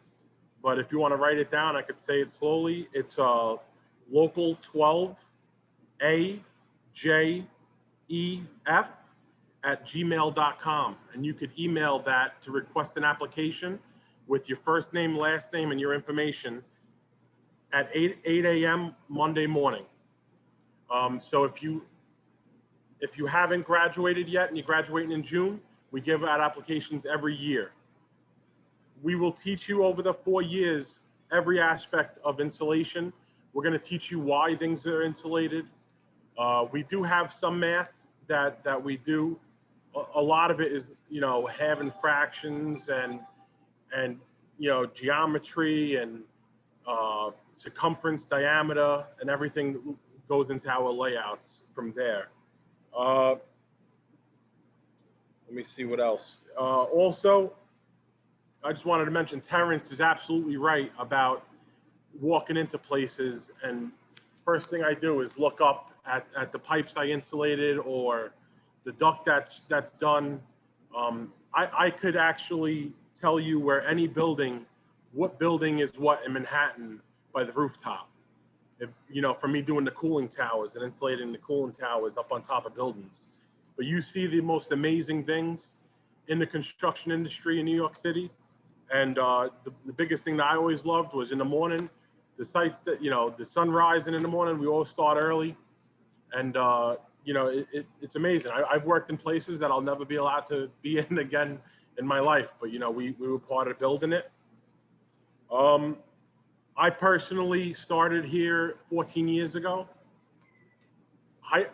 But if you want to write it down, I could say it slowly. It's local 12AJEF@gmail.com. And you could email that to request an application with your first name, last name, and your information at 8 a.m. Monday morning. So if you haven't graduated yet and you're graduating in June, We give out applications every year. We will teach you over the 4 years every aspect of insulation. We're going to teach you why things are insulated. We do have some math that we do. A lot of it is, you know, having fractions and you know, geometry and circumference, diameter, and everything goes into our layouts from there. Let me see what else. Also, I just wanted to mention Terrence is absolutely right about walking into places, and first thing I do is look up at the pipes I insulated or the duct that's done. I could actually tell you where any building, what building is what in Manhattan by the rooftop. If, you know, for me doing the cooling towers and insulating the cooling towers up on top of buildings. But you see the most amazing things in the construction industry in New York City. And the biggest thing that I always loved was in the morning, the sites that, you know, the sun rising in the morning, we all start early. And, you know, it's amazing. I've worked in places that I'll never be allowed to be in again in my life. But, you know, we were part of building it. I personally started here 14 years ago. I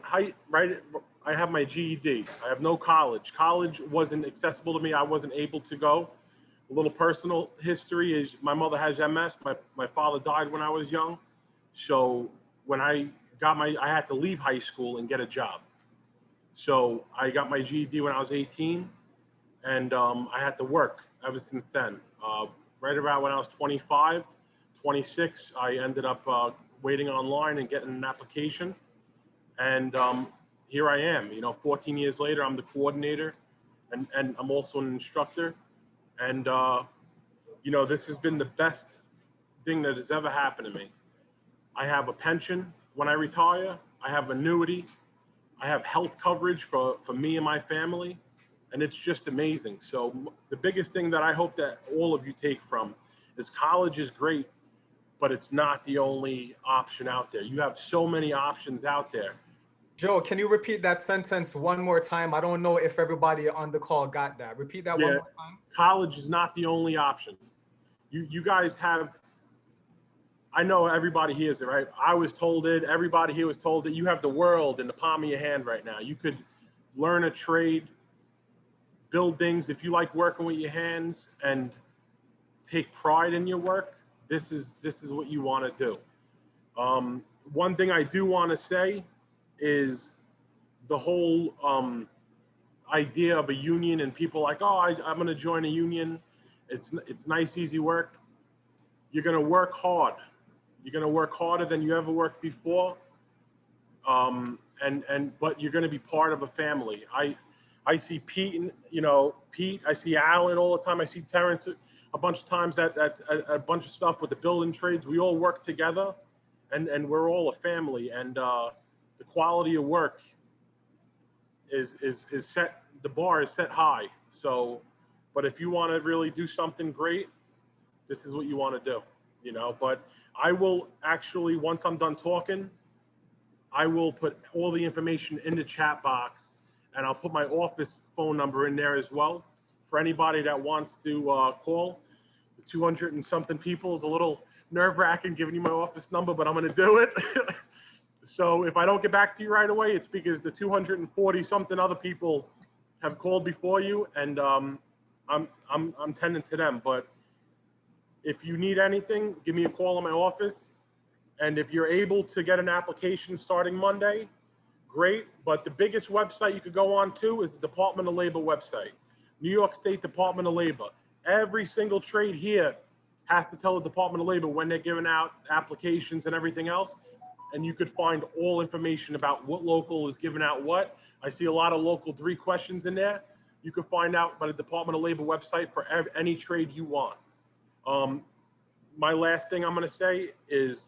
have my GED. I have no college. College wasn't accessible to me. I wasn't able to go. A little personal history is my mother has MS. My father died when I was young. So when I had to leave high school and get a job. So I got my GED when I was 18, and I had to work ever since then. Right about when I was 25, 26, I ended up waiting online and getting an application. And here I am, you know, 14 years later, I'm the coordinator and I'm also an instructor. And, you know, this has been the best thing that has ever happened to me. I have a pension when I retire. I have annuity. I have health coverage for me and my family. And it's just amazing. So the biggest thing that I hope that all of you take from is college is great, but it's not the only option out there. You have so many options out there. Joe, can you repeat that sentence one more time? I don't know if everybody on the call got that. Repeat that one more time. College is not the only option. You guys have, I know everybody hears it, right? I was told it, everybody here was told that you have the world in the palm of your hand right now. You could learn a trade, build things. If you like working with your hands and take pride in your work, this is what you want to do. One thing I do want to say is the whole idea of a union and people like, oh, I'm going to join a union. It's nice, easy work. You're going to work hard. You're going to work harder than you ever worked before. But you're going to be part of a family. I see Pete, and Pete. I see Alan all the time. I see Terrence a bunch of times at a bunch of stuff with the building trades. We all work together, and we're all a family. And the quality of work is set. The bar is set high. So, but if you want to really do something great, this is what you want to do. But I will actually, once I'm done talking, I will put all the information in the chat box, and I'll put my office phone number in there as well for anybody that wants to call. The 200 and something people is a little nerve-wracking giving you my office number, but I'm going to do it. So if I don't get back to you right away, it's because the 240 something other people have called before you, and I'm tending to them. But if you need anything, give me a call in my office. And if you're able to get an application starting Monday, great. But the biggest website you could go on to is the Department of Labor website, New York State Department of Labor. Every single trade here has to tell the Department of Labor when they're giving out applications and everything else. And you could find all information about what local is giving out what. I see a lot of local 3 questions in there. You can find out by the Department of Labor website for any trade you want. My last thing I'm going to say is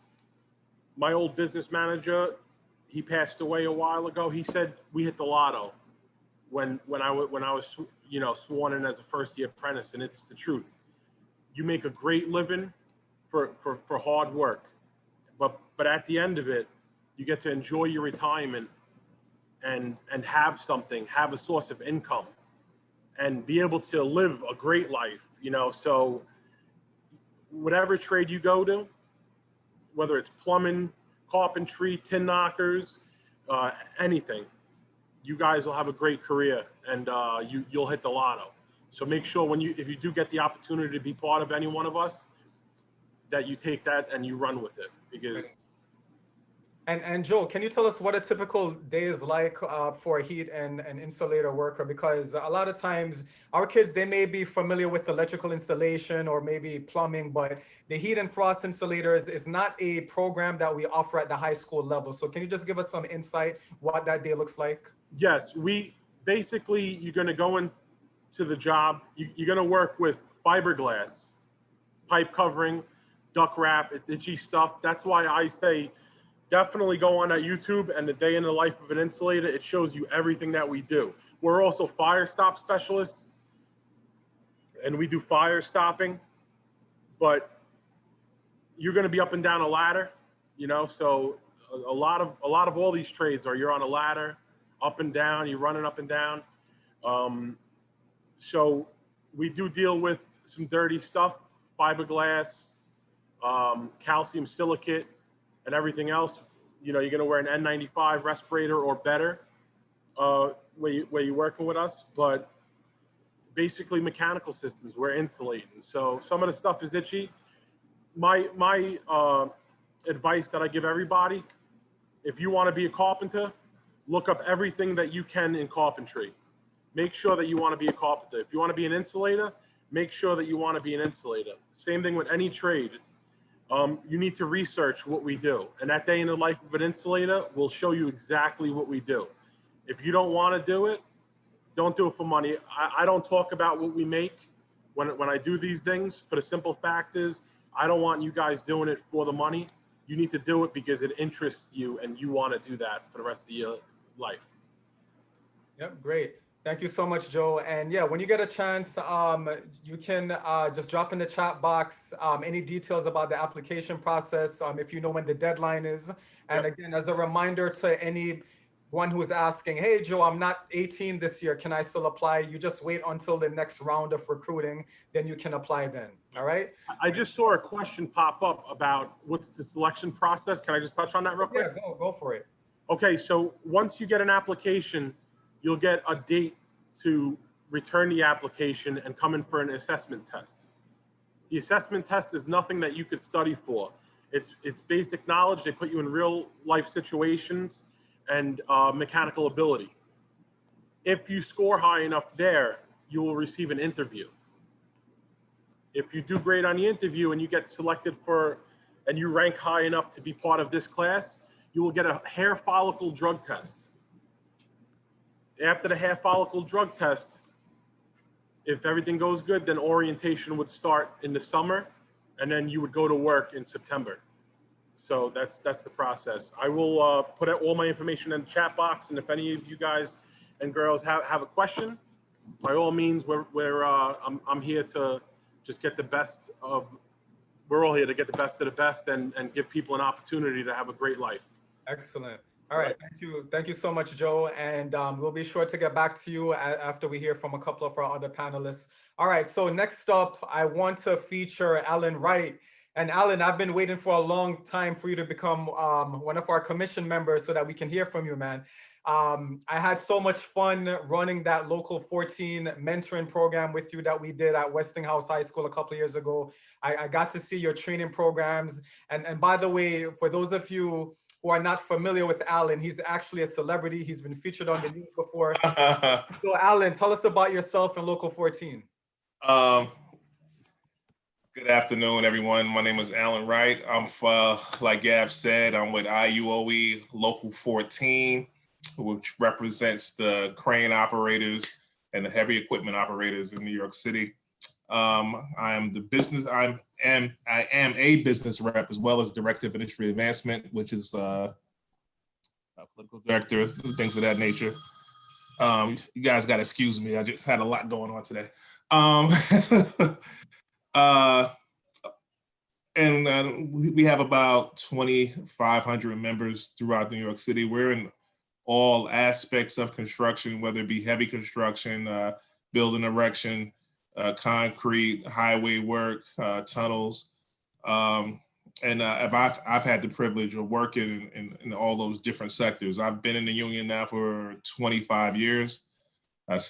my old business manager, he passed away a while ago. He said we hit the lotto when I was sworn in as a first-year apprentice, and it's the truth. You make a great living for hard work, but at the end of it, you get to enjoy your retirement and have a source of income. and be able to live a great life, you know. So whatever trade you go to, whether it's plumbing, carpentry, tin knockers, anything, you guys will have a great career, and you'll hit the lotto. So make sure if you do get the opportunity to be part of any one of us, that you take that and you run with it, because. And Joe, can you tell us what a typical day is like for a heat and an insulator worker? Because a lot of times our kids, they may be familiar with electrical installation or maybe plumbing, but the heat and frost insulators is not a program that we offer at the high school level. So can you just give us some insight what that day looks like? Yes, you're going to go into the job. You're going to work with fiberglass, pipe covering, duct wrap. It's itchy stuff. That's why I say definitely go on that YouTube and the day in the life of an insulator. It shows you everything that we do. We're also fire stop specialists, and we do fire stopping, but you're going to be up and down a ladder, you know, so a lot of all these trades are you're on a ladder, up and down, you're running up and down. So we do deal with some dirty stuff, fiberglass, calcium silicate, and everything else. You know, you're going to wear an N95 respirator or better where you're working with us, but basically mechanical systems, we're insulating. So some of the stuff is itchy. My advice that I give everybody, if you want to be a carpenter, look up everything that you can in carpentry. Make sure that you want to be a carpenter. If you want to be an insulator, make sure that you want to be an insulator. Same thing with any trade. You need to research what we do. And that day in the life of an insulator will show you exactly what we do. If you don't want to do it, don't do it for money. I don't talk about what we make when I do these things, for the simple fact is, I don't want you guys doing it for the money. You need to do it because it interests you and you want to do that for the rest of your life. Yep, great. Thank you so much, Joe. And yeah, when you get a chance, you can just drop in the chat box any details about the application process, if you know when the deadline is. And Yep. again, as a reminder to anyone who's asking, hey, Joe, I'm not 18 this year, can I still apply? You just wait until the next round of recruiting, then you can apply then, all right? I just saw a question pop up about what's the selection process. Can I just touch on that real quick? Yeah, go for it. Okay, so once you get an application, you'll get a date to return the application and come in for an assessment test. The assessment test is nothing that you could study for. It's basic knowledge. They put you in real life situations and mechanical ability. If you score high enough there, you will receive an interview. If you do great on the interview and you get selected and you rank high enough to be part of this class, you will get a hair follicle drug test. After the hair follicle drug test, if everything goes good, then orientation would start in the summer, and then you would go to work in September. So that's the process. I will put all my information in the chat box, and if any of you guys and girls have a question, by all means, I'm here to just get the best of. We're all here to get the best of the best and give people an opportunity to have a great life. Excellent. All right, thank you so much, Joe, and we'll be sure to get back to you after we hear from a couple of our other panelists. All right, so next up, I want to feature Alan Wright. And Alan, I've been waiting for a long time for you to become one of our commission members so that we can hear from you, man. I had so much fun running that Local 14 mentoring program with you that we did at Westinghouse High School a couple of years ago. I got to see your training programs. And by the way, for those of you who are not familiar with Alan, he's actually a celebrity. He's been featured on the news before. So Alan, tell us about yourself and Local 14. Good afternoon, everyone. My name is Alan Wright. I'm, like Gav said, I'm with IUOE Local 14, which represents the crane operators and the heavy equipment operators in New York City. I am a business rep as well as director of industry advancement, which is a political director, things of that nature. You guys got to excuse me. I just had a lot going on today. We have about 2,500 members throughout New York City. We're in all aspects of construction, whether it be heavy construction, building erection, concrete, highway work, tunnels. And I've had the privilege of working in all those different sectors. I've been in the union now for 25 years. I'm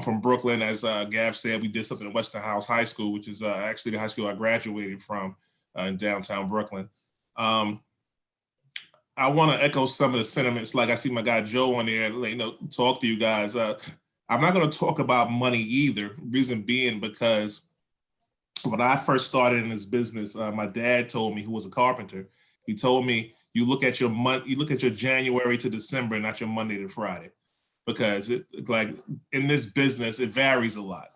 from Brooklyn, as Gav said. We did something at Western House High School, which is actually the high school I graduated from in downtown Brooklyn. I want to echo some of the sentiments. Like I see my guy Joe on there, talk to you guys. I'm not going to talk about money either. Reason being because when I first started in this business, my dad told me, who was a carpenter, he told me, you look at your January to December, not your Monday to Friday, because like in this business, it varies a lot.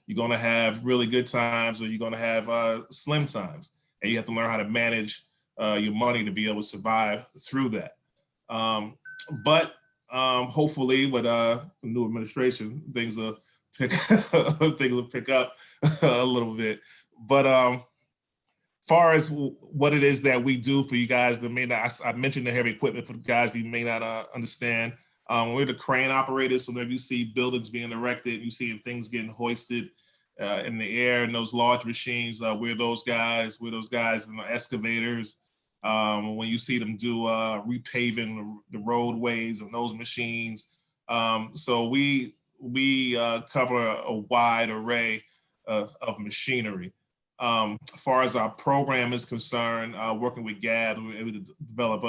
You're going to have really good times, or you're going to have slim times, and you have to learn how to manage your money to be able to survive through that. But hopefully with new administration, things will pick up a little bit. But far as what it is that we do for you guys that may not, I mentioned the heavy equipment for the guys that may not understand. We're the crane operators, so whenever you see buildings being erected, you see things getting hoisted in the air, and those large machines, we're those guys in the excavators. When you see them do repaving the roadways and those machines. So we cover a wide array of machinery. As far as our program is concerned, working with GAD, we were able to develop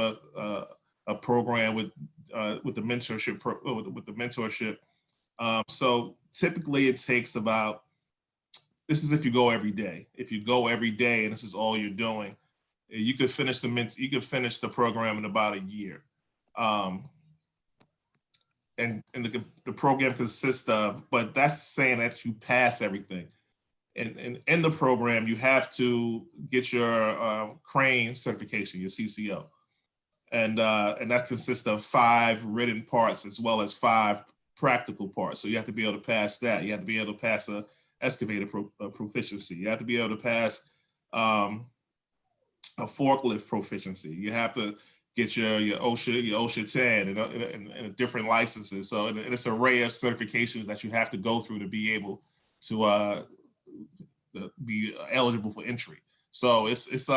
a program with the mentorship. So typically it takes about, this is if you go every day. If you go every day and this is all you're doing, you could finish the program in about a year. And the program consists of, but that's saying that you pass everything. And in the program, you have to get your crane certification, your CCO. And that consists of 5 written parts as well as 5 practical parts. So you have to be able to pass that. You have to be able to pass a excavator proficiency. You have to be able to pass a forklift proficiency. You have to get your OSHA 10 and different licenses. So and it's an array of certifications that you have to go through to be able to be eligible for entry. So it's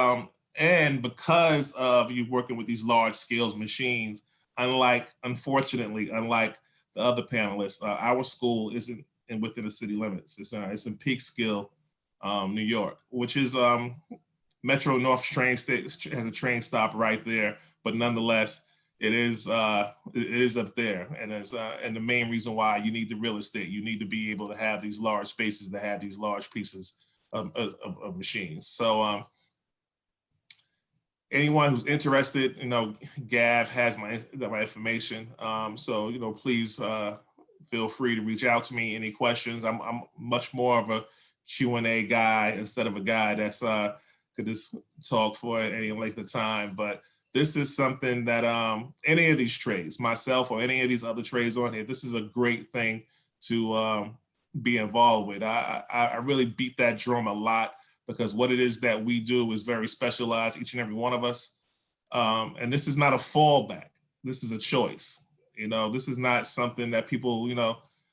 and because of you working with these large scales machines, unfortunately, unlike the other panelists, our school isn't within the city limits. It's in Peekskill, New York, which is Metro North train station, has a train stop right there, but nonetheless, it is up there, and and the main reason why you need the real estate, you need to be able to have these large spaces that have these large pieces of machines. So anyone who's interested, Gav has my information. So please feel free to reach out to me. Any questions? I'm much more of a Q&A guy instead of a guy that's could just talk for any length of time. But this is something that any of these trades, myself or any of these other trades on here, this is a great thing to be involved with. I really beat that drum a lot because what it is that we do is very specialized, each and every one of us. And this is not a fallback. This is a choice. This is not something that people,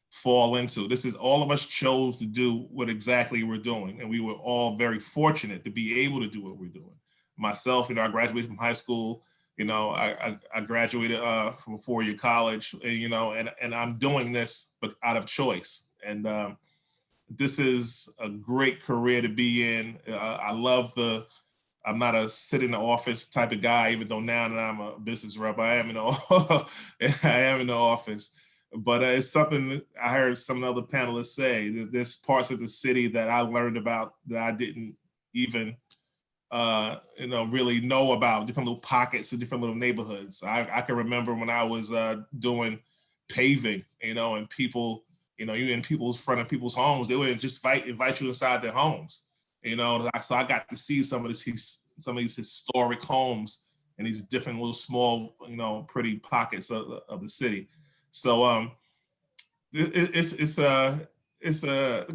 fall into. This is all of us chose to do what exactly we're doing. And we were all very fortunate to be able to do what we're doing. Myself, I graduated from high school, I graduated from a 4-year college, and I'm doing this but out of choice. And this is a great career to be in. I love I'm not a sit in the office type of guy, even though now that I'm a business rep, I am in the office. But it's something I heard some other panelists say, that there's parts of the city that I learned about that I didn't even really know about, different little pockets of different little neighborhoods. I can remember when I was doing paving, and people, you in people's front of people's homes, they would just invite you inside their homes, So I got to see some of these historic homes and these different little small, pretty pockets of the city. So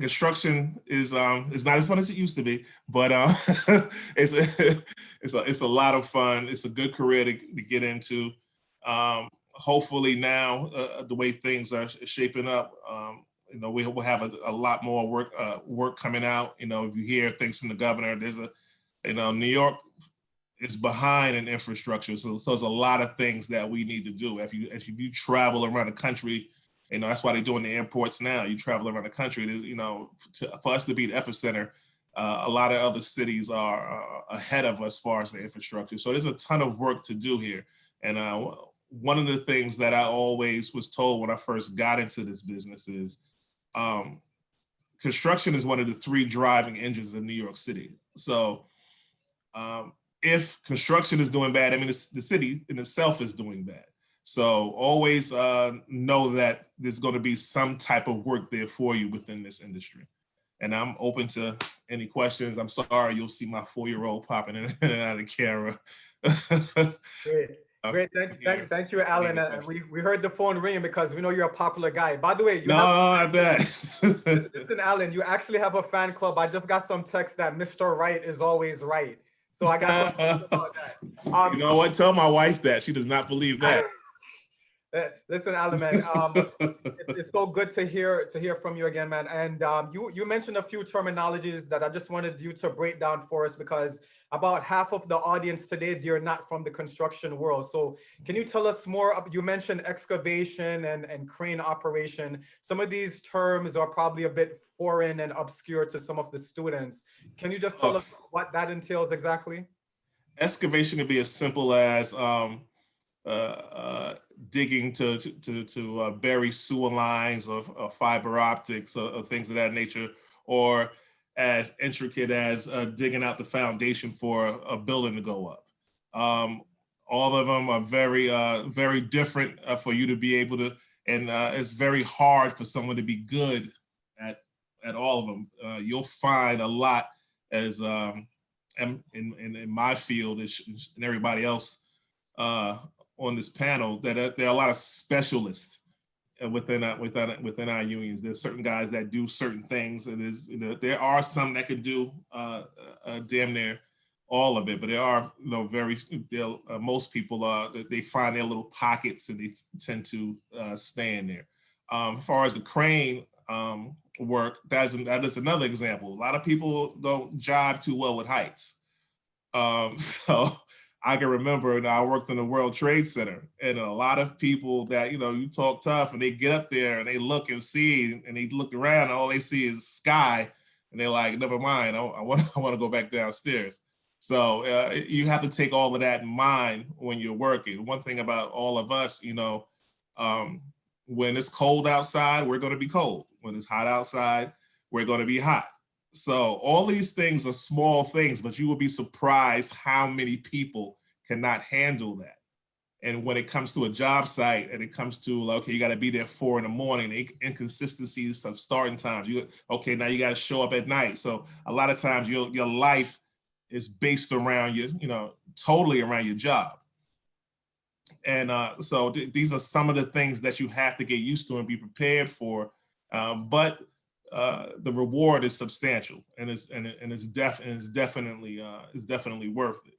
construction is not as fun as it used to be, but it's a lot of fun. It's a good career to get into. hopefully now, the way things are shaping up, we will have a lot more work coming out. If you hear things from the governor, there's New York is behind in infrastructure. So there's a lot of things that we need to do. If you travel around the country, that's why they're doing the airports now. You travel around the country, for us to be the epicenter, a lot of other cities are ahead of us as far as the infrastructure. So there's a ton of work to do here. And one of the things that I always was told when I first got into this business is construction is one of the 3 driving engines of New York City. So if construction is doing bad, I mean, the city in itself is doing bad. So always know that there's going to be some type of work there for you within this industry. And I'm open to any questions. I'm sorry, you'll see my 4-year-old popping in and out of camera. Great. Thank you, Alan. We heard the phone ringing because we know you're a popular guy. By the way, not that. Listen, Alan, you actually have a fan club. I just got some text that Mr. Right is always right. So I got questions about that. You know what? Tell my wife that. She does not believe that. Listen, Alan, man, it's so good to hear from you again, man. And you mentioned a few terminologies that I just wanted you to break down for us, because about half of the audience today, they're not from the construction world. So can you tell us more? You mentioned excavation and crane operation. Some of these terms are probably a bit foreign and obscure to some of the students. Can you just tell us what that entails exactly? Excavation can be as simple as digging to bury sewer lines or fiber optics or things of that nature, or as intricate as digging out the foundation for a building to go up. All of them are very different for you to be able to, and it's very hard for someone to be good at all of them. You'll find a lot as in my field and everybody else on this panel, that there are a lot of specialists within our unions. There's certain guys that do certain things, and there are some that can do damn near all of it, but there are most people they find their little pockets and they tend to stay in there. As far as the crane work, that is another example. A lot of people don't jive too well with heights. So I can remember, I worked in the World Trade Center, and a lot of people that, you talk tough and they get up there and they look and see, and they look around and all they see is sky, and they're like, never mind, I want to go back downstairs. So you have to take all of that in mind when you're working. One thing about all of us, when it's cold outside, we're going to be cold. When it's hot outside, we're going to be hot. So all these things are small things, but you will be surprised how many people cannot handle that. And when it comes to a job site and it comes to, okay, you got to be there 4 in the inconsistencies of starting times. Now you got to show up at night. So a lot of times your life is based around totally around your job. And so these are some of the things that you have to get used to and be prepared for. But the reward is substantial, and it's definitely worth it.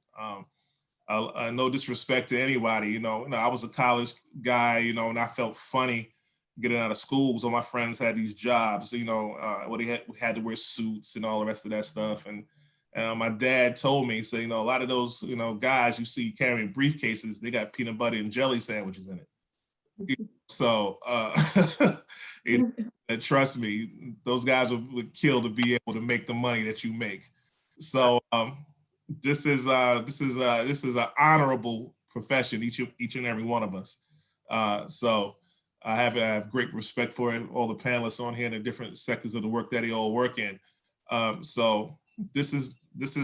No disrespect to anybody, I was a college guy, and I felt funny getting out of school. So my friends had these jobs, where we had to wear suits and all the rest of that stuff. And my dad told me, so, a lot of those, guys you see carrying briefcases, they got peanut butter and jelly sandwiches in it. So, and trust me, those guys would kill to be able to make the money that you make. So this is an honorable profession, each and every one of us. So I have great respect for it, all the panelists on here in the different sectors of the work that they all work in. So this is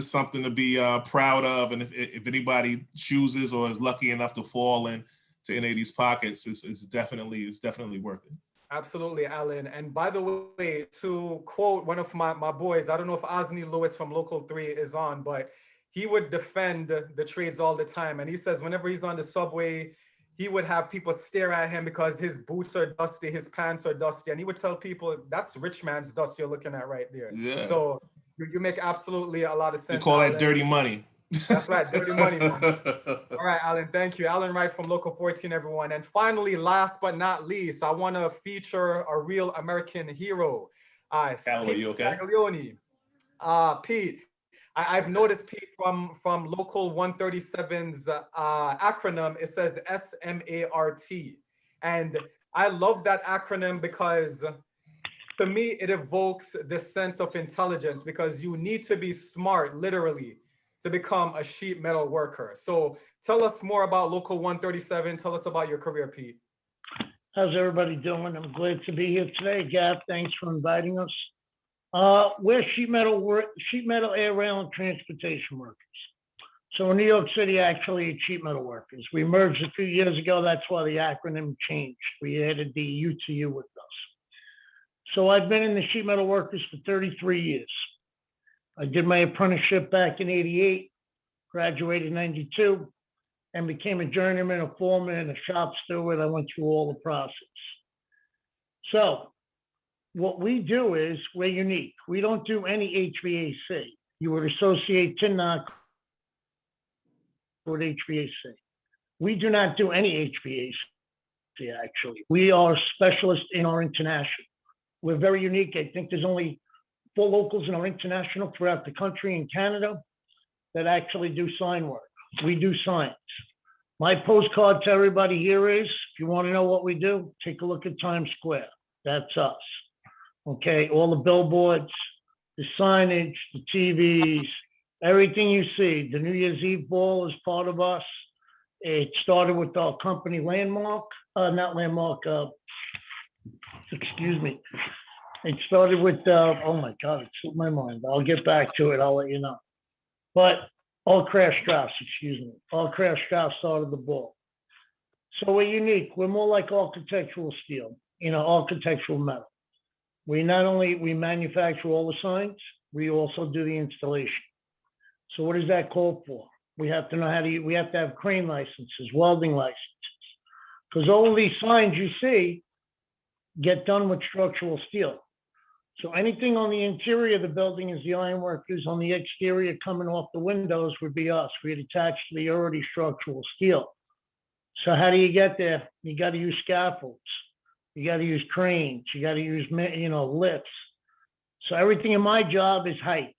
something to be proud of, and if anybody chooses or is lucky enough to fall into any of these pockets, it's definitely worth it. Absolutely, Alan. And by the way, to quote one of my boys, I don't know if Osni Lewis from Local 3 is on, but he would defend the trades all the time. And he says whenever he's on the subway, he would have people stare at him because his boots are dusty, his pants are dusty. And he would tell people, that's rich man's dust you're looking at right there. Yeah. So you make absolutely a lot of sense. They call that dirty money. That's right, dirty money, man. All right, Alan, thank you. Alan Wright from Local 14, everyone. And finally, last but not least, I want to feature a real American hero. Alan, you okay? Gaglione. Pete, I've noticed, Pete, from Local 137's acronym, it says SMART. And I love that acronym because to me, it evokes this sense of intelligence because you need to be smart, literally, to become a sheet metal worker. So tell us more about Local 137. Tell us about your career, Pete. How's everybody doing? I'm glad to be here today. Gav, thanks for inviting us. We're sheet metal, air rail, and transportation workers. So in New York City, actually, it's sheet metal workers. We merged a few years ago. That's why the acronym changed. We added the U to U with us. So I've been in the sheet metal workers for 33 years. I did my apprenticeship back in '88, graduated in '92, and became a journeyman, a foreman, a shop steward. I went through all the process. So what we do is we're unique. We don't do any HVAC. You would associate tin knock with HVAC. We do not do any HVAC, actually. We are specialists in our international. We're very unique. I think there's only 4 locals in our international throughout the country and Canada that actually do sign work. We do signs. My postcard to everybody here is, if you want to know what we do, take a look at Times Square. That's us. Okay, all the billboards, the signage, the TVs, everything you see. The New Year's Eve ball is part of us. It started with our company Landmark, not Landmark, excuse me. It started with, oh my God, it slipped my mind. I'll get back to it, I'll let you know. But All Craft Strauss, excuse me. All Craft Strauss started the ball. So we're unique. We're more like architectural steel, architectural metal. We not only, we manufacture all the signs, we also do the installation. So what does that call for? We have to know we have to have crane licenses, welding licenses. Because all of these signs you see get done with structural steel. So anything on the interior of the building is the ironworkers. On the exterior coming off the windows would be us. We'd attach to the already structural steel. So how do you get there? You got to use scaffolds. You got to use cranes. You got to use, lifts. So everything in my job is heights.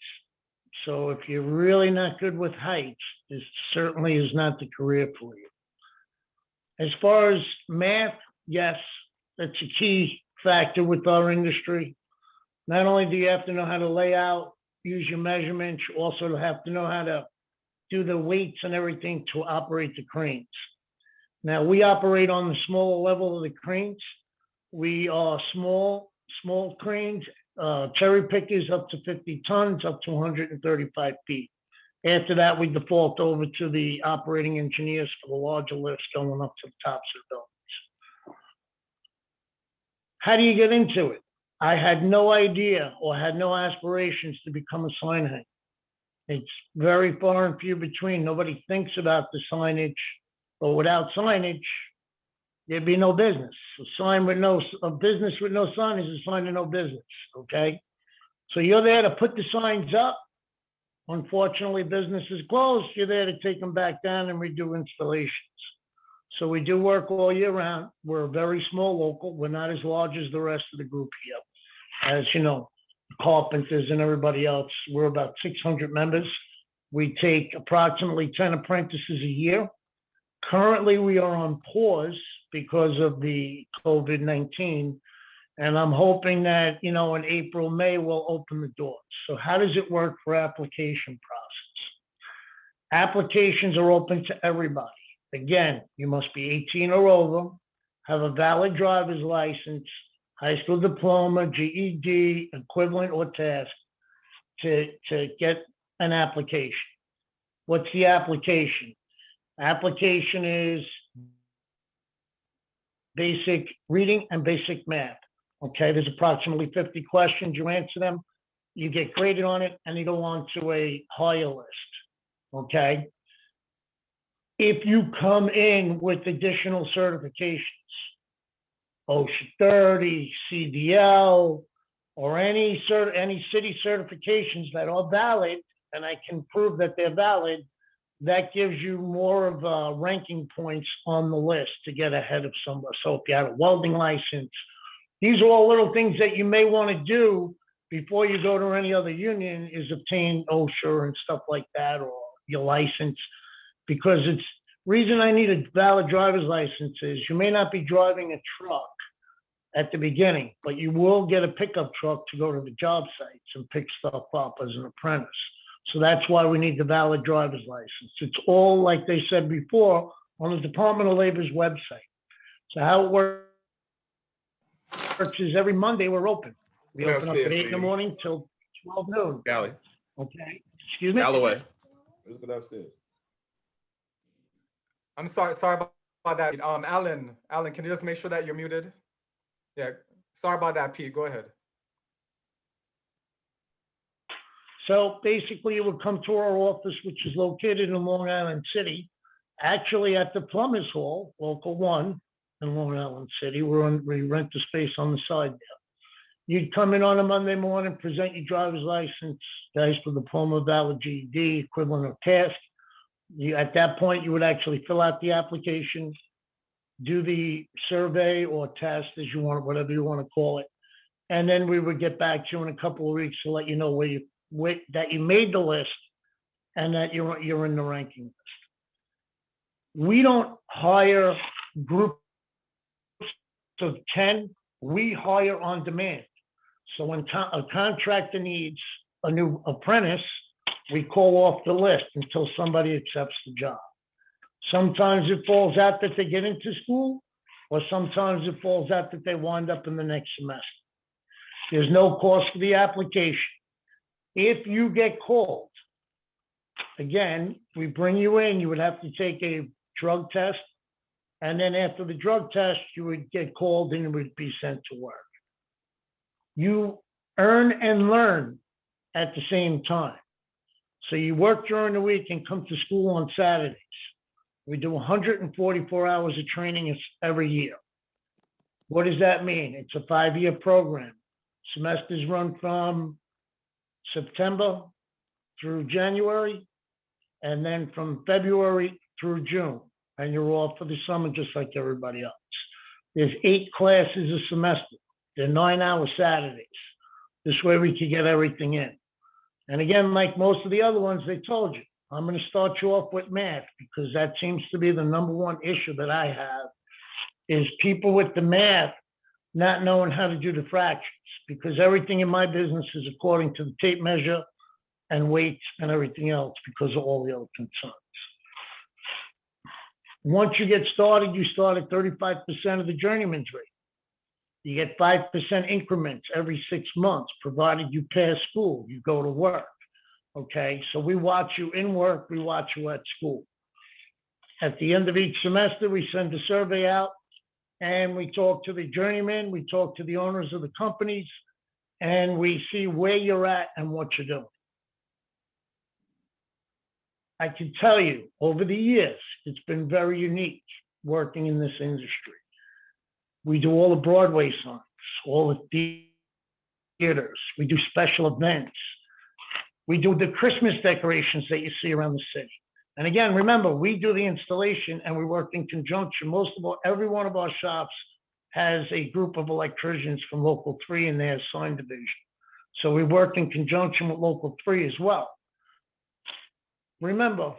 So if you're really not good with heights, this certainly is not the career for you. As far as math, yes, that's a key factor with our industry. Not only do you have to know how to lay out, use your measurements, you also have to know how to do the weights and everything to operate the cranes. Now, we operate on the smaller level of the cranes. We are small cranes, cherry pickers up to 50 tons, up to 135 feet. After that, we default over to the operating engineers for the larger lifts going up to the tops of the buildings. How do you get into it? I had no idea or had no aspirations to become a sign hanger. It's very far and few between. Nobody thinks about the signage, but without signage, there'd be no business. A business with no signage is a sign of no business, okay? So you're there to put the signs up. Unfortunately, business is closed. You're there to take them back down and redo installations. So we do work all year round. We're a very small local. We're not as large as the rest of the group here. As you know, carpenters and everybody else, we're about 600 members. We take approximately 10 apprentices a year. Currently, we are on pause because of the COVID-19. And I'm hoping that, in April, May, we'll open the doors. So how does it work for application process? Applications are open to everybody. Again, you must be 18 or over, have a valid driver's license, high school diploma, GED, equivalent or task to get an application. What's the application? Application is basic reading and basic math. Okay, there's approximately 50 questions. You answer them, you get graded on it, and you go on to a higher list. Okay. If you come in with additional certifications, OSHA 30, CDL, or any city certifications that are valid, and I can prove that they're valid, that gives you more of ranking points on the list to get ahead of somebody. So if you have a welding license, these are all little things that you may want to do before you go to any other union, is obtain OSHA and stuff like that, or your license. Because it's reason I need a valid driver's license is you may not be driving a truck at the beginning, but you will get a pickup truck to go to the job sites and pick stuff up as an apprentice. So that's why we need the valid driver's license. It's all, like they said before, on the Department of Labor's website. So how it works is every Monday we're open. We open up at 8 in the morning till 12 noon. Gally, Okay, excuse me? Galloway. Let's go downstairs. I'm sorry about that. Alan, can you just make sure that you're muted? Yeah, sorry about that, Pete. Go ahead. So basically, you would come to our office, which is located in Long Island City, actually at the Plumbers Hall, Local 1 in Long Island City. We rent the space on the side there. You'd come in on a Monday morning, present your driver's license, guys, for diploma, valid GED, equivalent of task. At that point, you would actually fill out the application, do the survey or test, as you want, whatever you want to call it. And then we would get back to you in a couple of weeks to let you know that you made the list and that you're in the ranking list. We don't hire groups of 10. We hire on demand. So when a contractor needs a new apprentice, we call off the list until somebody accepts the job. Sometimes it falls out that they get into school, or sometimes it falls out that they wind up in the next semester. There's no cost for the application. If you get called, again, we bring you in, you would have to take a drug test. And then after the drug test, you would get called and you would be sent to work. You earn and learn at the same time. So you work during the week and come to school on Saturdays. We do 144 hours of training every year. What does that mean? It's a 5-year program. Semesters run from September through January, and then from February through June. And you're off for the summer just like everybody else. There's 8 classes a semester. They're 9-hour Saturdays. This way we can get everything in. And again, like most of the other ones, they told you, I'm going to start you off with math because that seems to be the #1 issue that I have, is people with the math not knowing how to do the fractions, because everything in my business is according to the tape measure and weights and everything else because of all the other concerns. Once you get started, you start at 35% of the journeyman's rate. You get 5% increments every 6 months, provided you pass school, you go to work. Okay, so we watch you in work, we watch you at school. At the end of each semester, we send a survey out and we talk to the journeyman, we talk to the owners of the companies, and we see where you're at and what you're doing. I can tell you, over the years, it's been very unique working in this industry. We do all the Broadway signs, all the theaters, we do special events. We do the Christmas decorations that you see around the city. And again, remember, we do the installation and we work in conjunction. Every one of our shops has a group of electricians from Local 3 in their sign division. So we work in conjunction with Local 3 as well. Remember,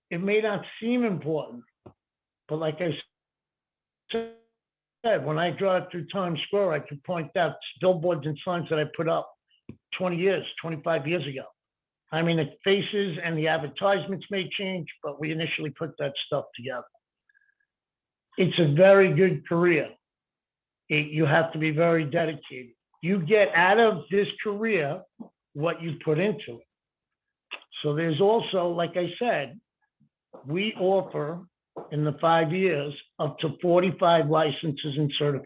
it may not seem important, but like I said, when I drive through Times Square, I can point out billboards and signs that I put up 20 years, 25 years ago. I mean, the faces and the advertisements may change, but we initially put that stuff together. It's a very good career. You have to be very dedicated. You get out of this career what you put into it. So there's also, like I said, we offer in the 5 years up to 45 licenses and certifications.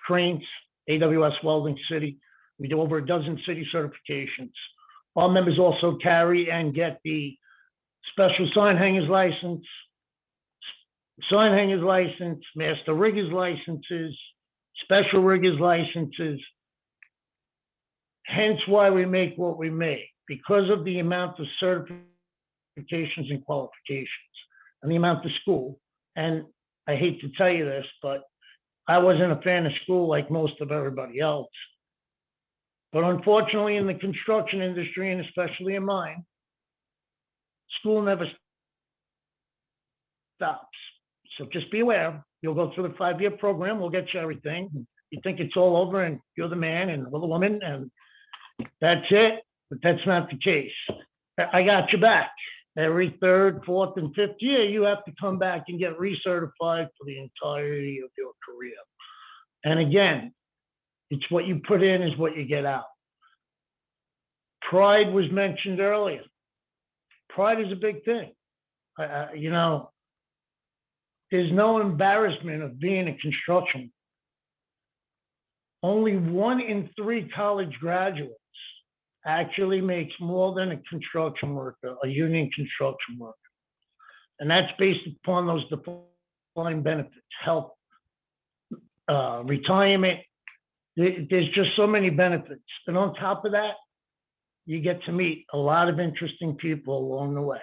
Cranes, AWS Welding City. We do over a dozen city certifications. Our members also carry and get the special sign hangers license, master riggers licenses, special riggers licenses. Hence why we make what we make. because of the amount of certifications and qualifications and the amount of school. And I hate to tell you this, but I wasn't a fan of school like most of everybody else. But unfortunately, in the construction industry, and especially in mine, school never stops. So just be aware, you'll go through the 5-year program, we'll get you everything. You think it's all over and you're the man and we're the woman and that's it, but that's not the case. I got your back. Every 3rd, 4th, and 5th year, you have to come back and get recertified for the entirety of your career. And again, it's what you put in is what you get out. Pride was mentioned earlier. Pride is a big thing. You know, there's no embarrassment of being a construction. Only 1 in 3 college graduates actually makes more than a construction worker, a union construction worker. And that's based upon those defined benefits, health, retirement. There's just so many benefits. And on top of that, you get to meet a lot of interesting people along the way.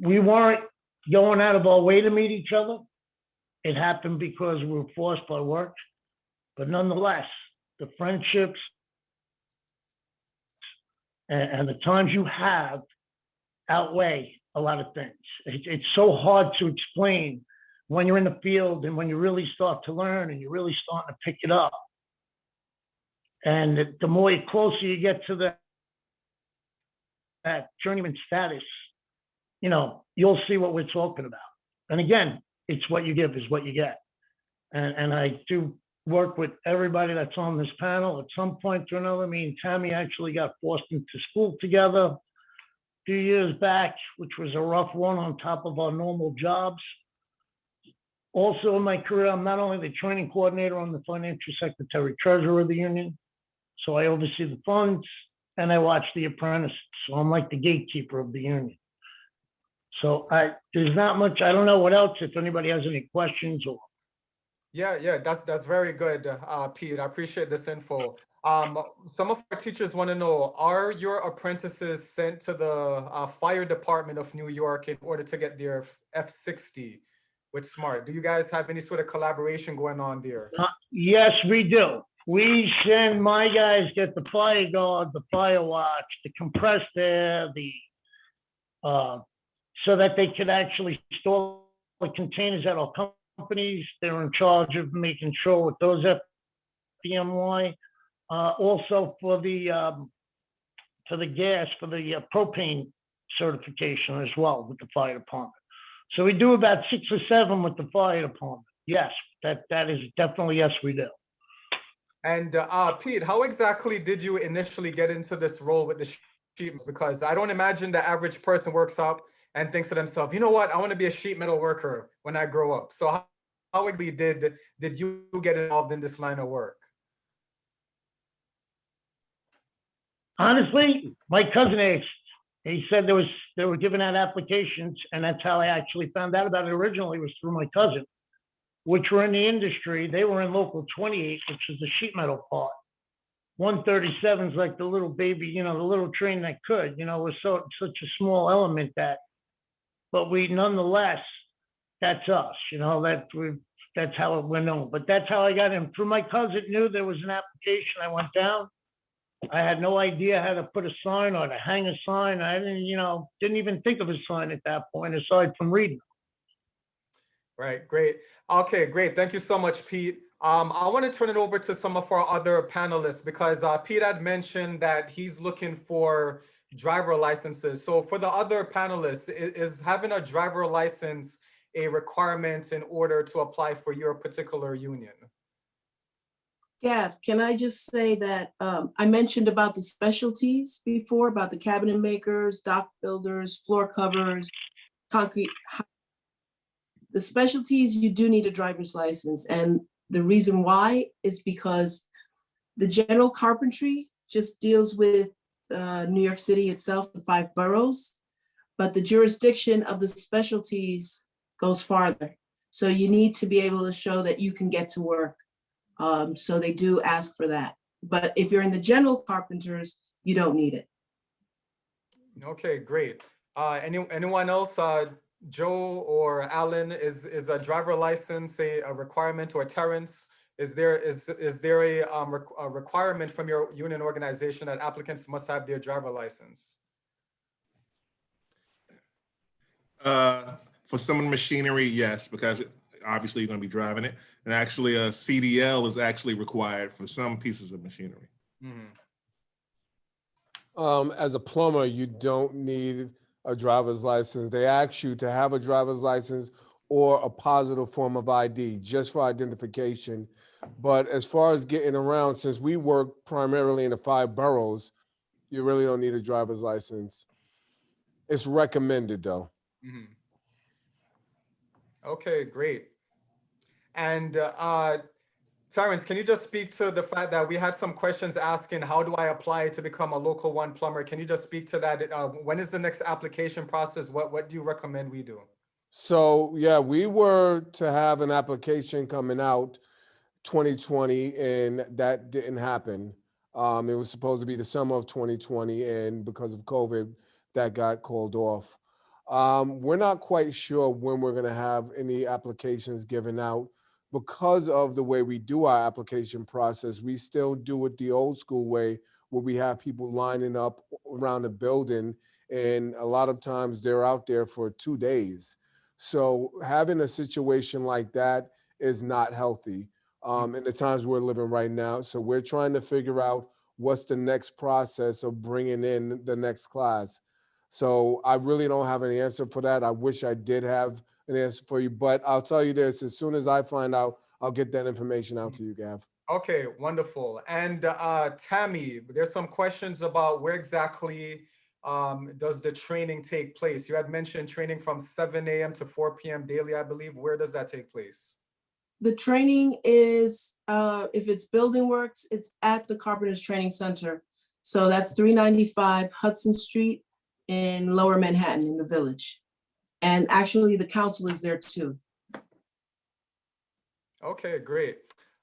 We weren't going out of our way to meet each other. It happened because we were forced by work. But nonetheless, the friendships and the times you have outweigh a lot of things. It's so hard to explain when you're in the field and when you really start to learn and you're really starting to pick it up. And the more closer you get to that journeyman status, you know, you'll see what we're talking about. And again, it's what you give is what you get. And I do work with everybody that's on this panel at some point or another. Me and Tammy actually got forced into school together a few years back, which was a rough one on top of our normal jobs. Also in my career, I'm not only the training coordinator, I'm the financial secretary treasurer of the union. So I oversee the funds and I watch the apprentices. So I'm like the gatekeeper of the union. So there's not much, I don't know what else, if anybody has any questions or. Yeah, that's very good, Pete. I appreciate this info. Some of our teachers want to know, are your apprentices sent to the fire department of New York in order to get their F60 with SMART? Do you guys have any sort of collaboration going on there? Yes, we do. We send my guys get the fire guard, the fire watch, the compressed air, so that they could actually store the containers at our companies. They're in charge of making sure with those FDMY, also for the gas, for the propane certification as well with the fire department. So we do about 6 or 7 with the fire department. Yes, that is definitely, yes, we do. And Pete, how exactly did you initially get into this role with the sheet? Because I don't imagine the average person works up and thinks to themselves, you know what, I want to be a sheet metal worker when I grow up. So how exactly did you get involved in this line of work? Honestly, my cousin asked. He said they were giving out applications, and that's how I actually found out about it originally, was through my cousin, which were in the industry. They were in local 28, which is the sheet metal part. 137 is like the little baby, you know, the little train that could, you know, was such a small element that, but we nonetheless, that's us, you know, that's how we're known. But that's how I got in. Through my cousin, knew there was an application. I went down. I had no idea how to put a sign or to hang a sign. I didn't even think of a sign at that point, aside from reading. Right, great. Okay, great. Thank you so much, Pete. I want to turn it over to some of our other panelists because Pete had mentioned that he's looking for driver licenses. So for the other panelists, is having a driver license a requirement in order to apply for your particular union? Gav, can I just say that I mentioned about the specialties before, about the cabinet makers, dock builders, floor covers, concrete. The specialties, you do need a driver's license. And the reason why is because the general carpentry just deals with New York City itself, the 5 boroughs, but the jurisdiction of the specialties goes farther. So you need to be able to show that you can get to work. So they do ask for that. But if you're in the general carpenters, you don't need it. Okay, great. Anyone else? Joe or Alan, is a driver license a requirement, or Terrence? Is there a requirement from your union organization that applicants must have their driver license? For some of the machinery, yes, because obviously you're going to be driving it. And actually, a CDL is actually required for some pieces of machinery. Mhm. As a plumber, you don't need a driver's license. They ask you to have a driver's license or a positive form of ID just for identification. But as far as getting around, since we work primarily in the 5 boroughs, you really don't need a driver's license. It's recommended though. Mhm. Okay, great. And Terrence, can you just speak to the fact that we had some questions asking, how do I apply to become a Local 1 plumber? Can you just speak to that? When is the next application process? What do you recommend we do? So yeah, we were to have an application coming out 2020 and that didn't happen. It was supposed to be the summer of 2020 and because of COVID, that got called off. We're not quite sure when we're gonna have any applications given out. Because of the way we do our application process, we still do it the old school way where we have people lining up around the building and a lot of times they're out there for 2 days. So having a situation like that is not healthy in the times we're living right now. So we're trying to figure out what's the next process of bringing in the next class. So I really don't have an answer for that. I wish I did have an answer for you, but I'll tell you this, as soon as I find out, I'll get that information out to you, Gav. Okay, wonderful. And Tammy, there's some questions about where exactly does the training take place? You had mentioned training from 7 a.m. to 4 p.m. daily, I believe. Where does that take place? The training is, if it's building works, it's at the Carpenters Training Center. So that's 395 Hudson Street in Lower Manhattan in the Village. And actually the council is there too. Okay, great.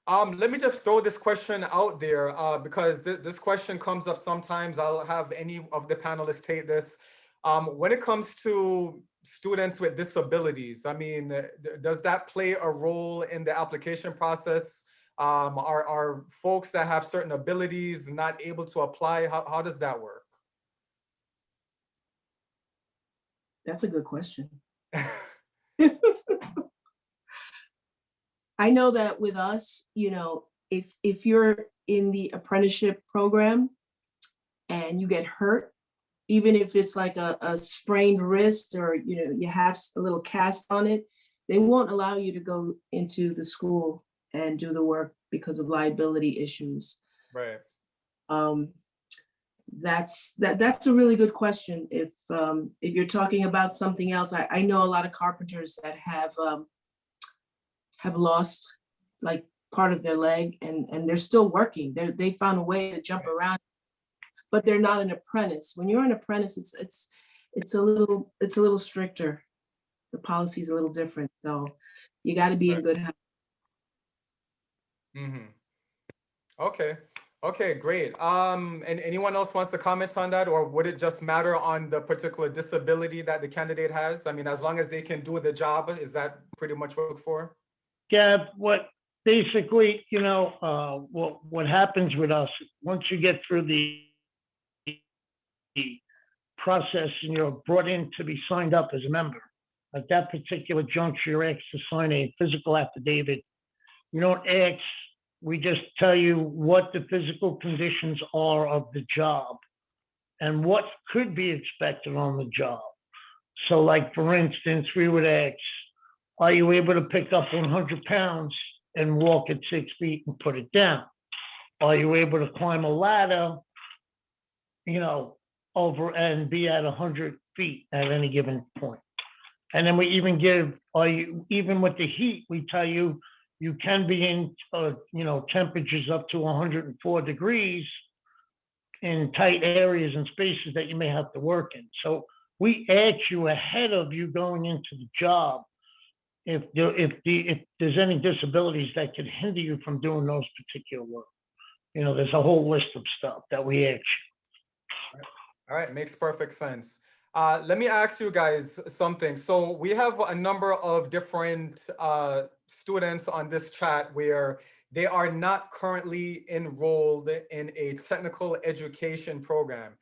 Let me just throw this question out there because this question comes up sometimes. I'll have any of the panelists take this. When it comes to students with disabilities, I mean, does that play a role in the application process? Are folks that have certain abilities not able to apply? How does that work? That's a good question. I know that with us, you know, if you're in the apprenticeship program and you get hurt, even if it's like a sprained wrist or, you know, you have a little cast on it, they won't allow you to go into the school and do the work because of liability issues. Right. That's a really good question. If you're talking about something else, I know a lot of carpenters that have lost like part of their leg and they're still working. They found a way to jump around, but they're not an apprentice. When you're an apprentice, it's a little stricter. The policy is a little different. So you got to be in good health. Mm-hmm. Okay. Okay, great. And anyone else wants to comment on that, or would it just matter on the particular disability that the candidate has? I mean, as long as they can do the job, is that pretty much what we look for? Gab, what basically, you know, what happens with us, once you get through the process and you're brought in to be signed up as a member, at that particular juncture, you're asked to sign a physical affidavit. You don't ask, we just tell you what the physical conditions are of the job and what could be expected on the job. So like, for instance, we would ask, are you able to pick up 100 pounds and walk at 6 feet and put it down? Are you able to climb a ladder, you know, over and be at 100 feet at any given point? And then we even give, even with the heat, we tell you, you can be in, you know, temperatures up to 104 degrees in tight areas and spaces that you may have to work in. So we ask you ahead of you going into the job, if there's any disabilities that could hinder you from doing those particular work. You know, there's a whole list of stuff that we ask. All right, makes perfect sense. Let me ask you guys something. So we have a number of different students on this chat where they are not currently enrolled in a technical education program.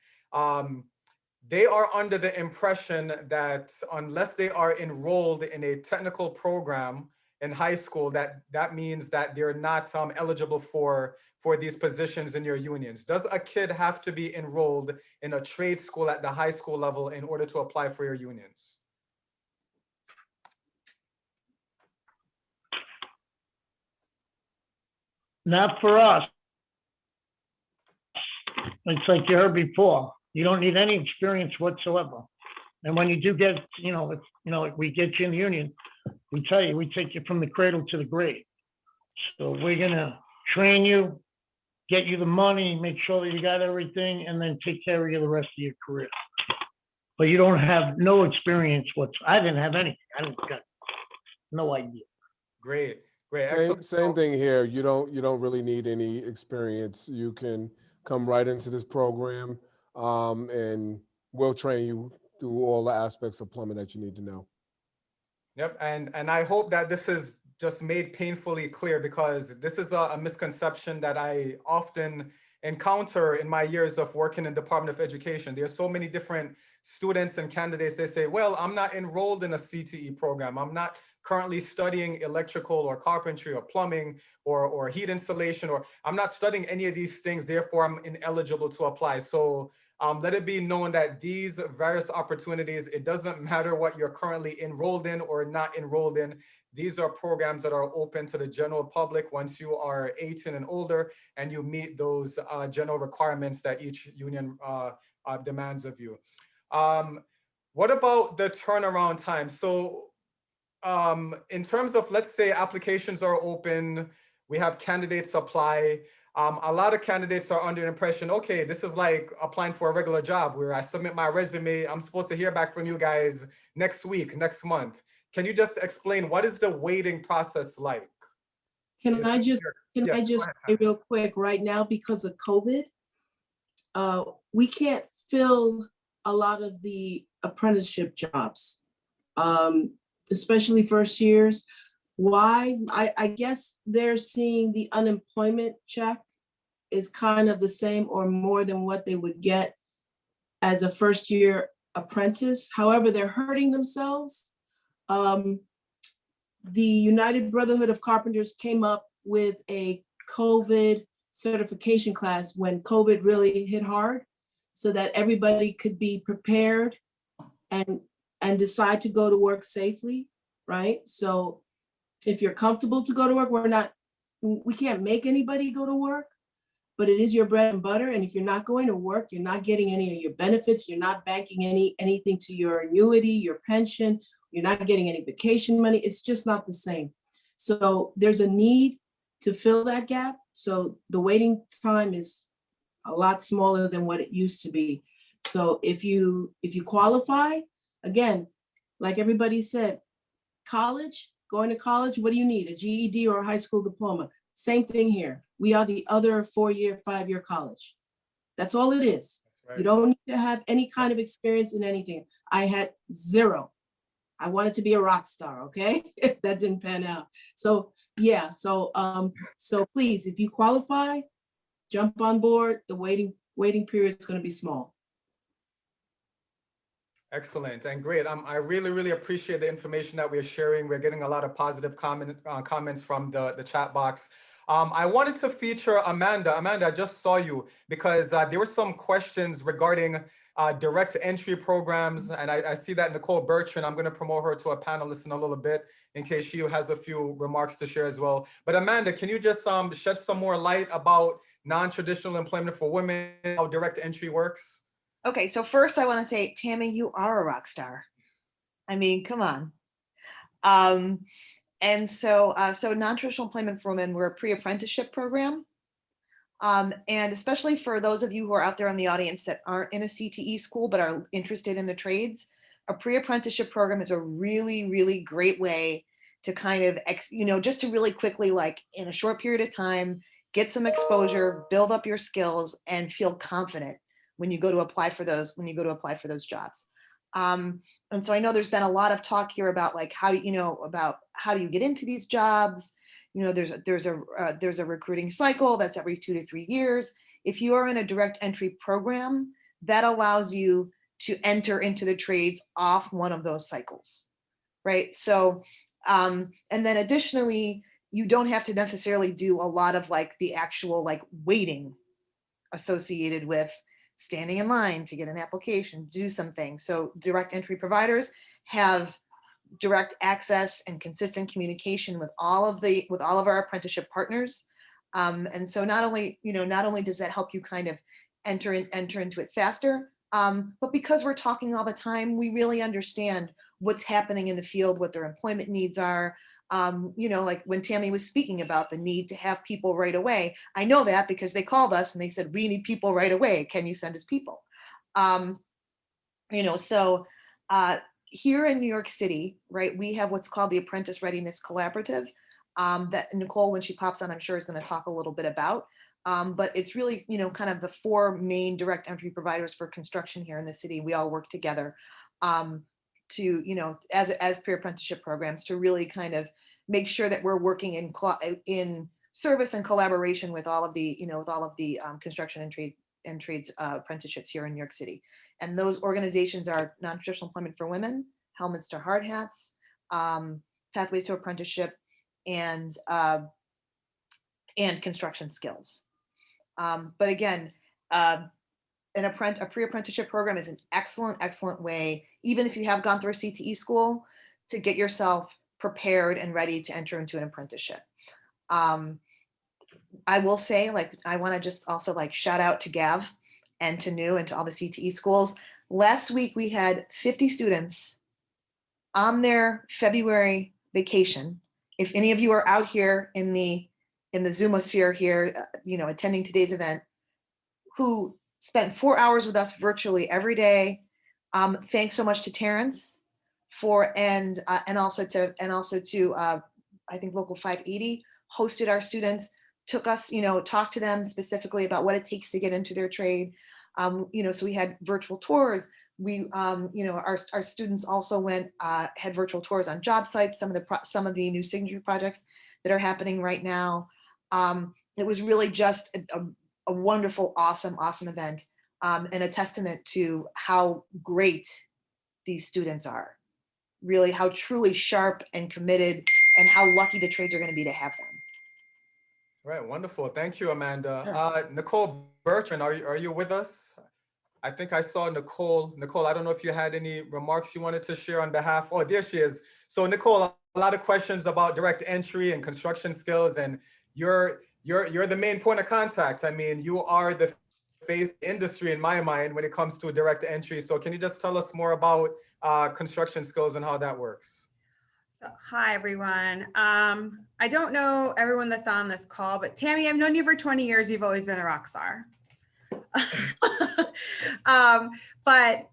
They are under the impression that unless they are enrolled in a technical program in high school, that means that they're not eligible for these positions in your unions. Does a kid have to be enrolled in a trade school at the high school level in order to apply for your unions? Not for us. It's like you heard before, you don't need any experience whatsoever. And when you do get, we get you in the union, we tell you, we take you from the cradle to the grave. So we're gonna train you, get you the money, make sure that you got everything, and then take care of you the rest of your career. But you don't have no experience I didn't have anything. I got no idea. Great, great. Same thing here. You don't really need any experience. You can come right into this program, and we'll train you through all the aspects of plumbing that you need to know. Yep, and I hope that this is just made painfully clear, because this is a misconception that I often encounter in my years of working in Department of Education. There's so many different students and candidates. They say, well, I'm not enrolled in a CTE program. I'm not currently studying electrical or carpentry or plumbing or heat installation, or I'm not studying any of these things. Therefore, I'm ineligible to apply. So let it be known that these various opportunities, it doesn't matter what you're currently enrolled in or not enrolled in. These are programs that are open to the general public once you are 18 and older and you meet those general requirements that each union demands of you. What about the turnaround time? So in terms of, let's say applications are open, we have candidates apply. A lot of candidates are under the impression, okay, this is like applying for a regular job where I submit my resume. I'm supposed to hear back from you guys next week, next month. Can you just explain what is the waiting process like? Can I just say real quick, right now, because of COVID, we can't fill a lot of the apprenticeship jobs, especially first years. Why? I guess they're seeing the unemployment check is kind of the same or more than what they would get as a first year apprentice. However, they're hurting themselves. The United Brotherhood of Carpenters came up with a COVID certification class when COVID really hit hard, so that everybody could be prepared and decide to go to work safely, right? So if you're comfortable to go to work, we can't make anybody go to work, but it is your bread and butter. And if you're not going to work, you're not getting any of your benefits, you're not banking anything to your annuity, your pension, you're not getting any vacation money. It's just not the same. So there's a need to fill that gap. So the waiting time is a lot smaller than what it used to be. So if you qualify, again, like everybody said, going to college, what do you need? A GED or a high school diploma? Same thing here. We are the other 4-year, 5-year college. That's all it is. Right. You don't need to have any kind of experience in anything. I had zero. I wanted to be a rock star, okay? That didn't pan out. So yeah, so please, if you qualify, jump on board. The waiting period is going to be small. Excellent and great. I really, really appreciate the information that we're sharing. We're getting a lot of positive comments from the chat box. I wanted to feature Amanda. Amanda, I just saw you because there were some questions regarding direct entry programs. And I see that Nicole Bertrand, I'm going to promote her to a panelist in a little bit in case she has a few remarks to share as well. But Amanda, can you just shed some more light about non-traditional employment for women, how direct entry works? Okay, so first I want to say, Tammy, you are a rock star. I mean, come on. And so non-traditional employment for women, we're a pre-apprenticeship program. And especially for those of you who are out there in the audience that aren't in a CTE school but are interested in the trades, a pre-apprenticeship program is a really, really great way to kind of, just to really quickly, like in a short period of time, get some exposure, build up your skills, and feel confident when you go to apply for those jobs. And so I know there's been a lot of talk here about like how do you get into these jobs. There's a recruiting cycle that's every 2 to 3 years. If you are in a direct entry program, that allows you to enter into the trades off one of those cycles, right? So, and then additionally, you don't have to necessarily do a lot of like the actual like waiting associated with standing in line to get an application, do something. So direct entry providers have direct access and consistent communication with all of our apprenticeship partners. And so not only does that help you kind of enter into it faster, but because we're talking all the time, we really understand what's happening in the field, what their employment needs are. Like when Tammy was speaking about the need to have people right away, I know that because they called us and they said, we need people right away. Can you send us people? So here in New York City, right, we have what's called the Apprentice Readiness Collaborative that Nicole, when she pops on, I'm sure is going to talk a little bit about. But it's really, kind of the 4 main direct entry providers for construction here in the city. We all work together to, as pre-apprenticeship programs to really kind of make sure that we're working in service and collaboration with all of the, construction and trades apprenticeships here in New York City. And those organizations are Non-Traditional Employment for Women, Helmets to Hard Hats, Pathways to Apprenticeship, and Construction Skills. But again, a pre-apprenticeship program is an excellent way, even if you have gone through a CTE school, to get yourself prepared and ready to enter into an apprenticeship. I will say, I want to just also shout out to Gav and to New and to all the CTE schools. Last week, we had 50 students on their February vacation. If any of you are out here in the Zoomosphere here, attending today's event, who spent 4 hours with us virtually every day. Thanks so much to Terrence and also to I think Local 580 hosted our students, took us, talked to them specifically about what it takes to get into their trade. So we had virtual tours. We, our students also had virtual tours on job sites, some of the new signature projects that are happening right now. It was really just a wonderful, awesome event, and a testament to how great these students are, really how truly sharp and committed, and how lucky the trades are going to be to have them. Right, wonderful. Thank you, Amanda. Sure. Nicole Bertrand, are you with us? I think I saw Nicole. Nicole, I don't know if you had any remarks you wanted to share on behalf. Oh, there she is. So Nicole, a lot of questions about direct entry and construction skills, and you're the main point of contact. I mean, you are the face industry in my mind when it comes to direct entry. So can you just tell us more about construction skills and how that works? So, hi, everyone. I don't know everyone that's on this call, but Tammy, I've known you for 20 years. You've always been a rock star. But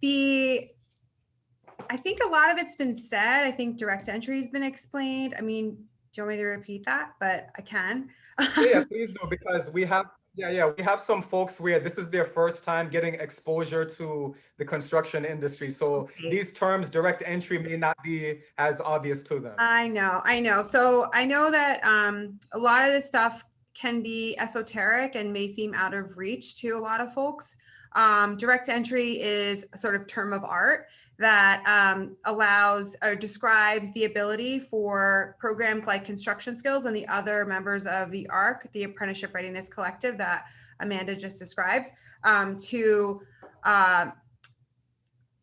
I think a lot of it's been said. I think direct entry has been explained. I mean, do you want me to repeat that? But I can. Yeah, please do, because we have some folks where this is their first time getting exposure to the construction industry. So Okay. These terms, direct entry, may not be as obvious to them. I know. So I know that a lot of this stuff can be esoteric and may seem out of reach to a lot of folks. Direct entry is a sort of term of art that allows or describes the ability for programs like Construction Skills and the other members of the ARC, the Apprenticeship Readiness Collective that Amanda just described, to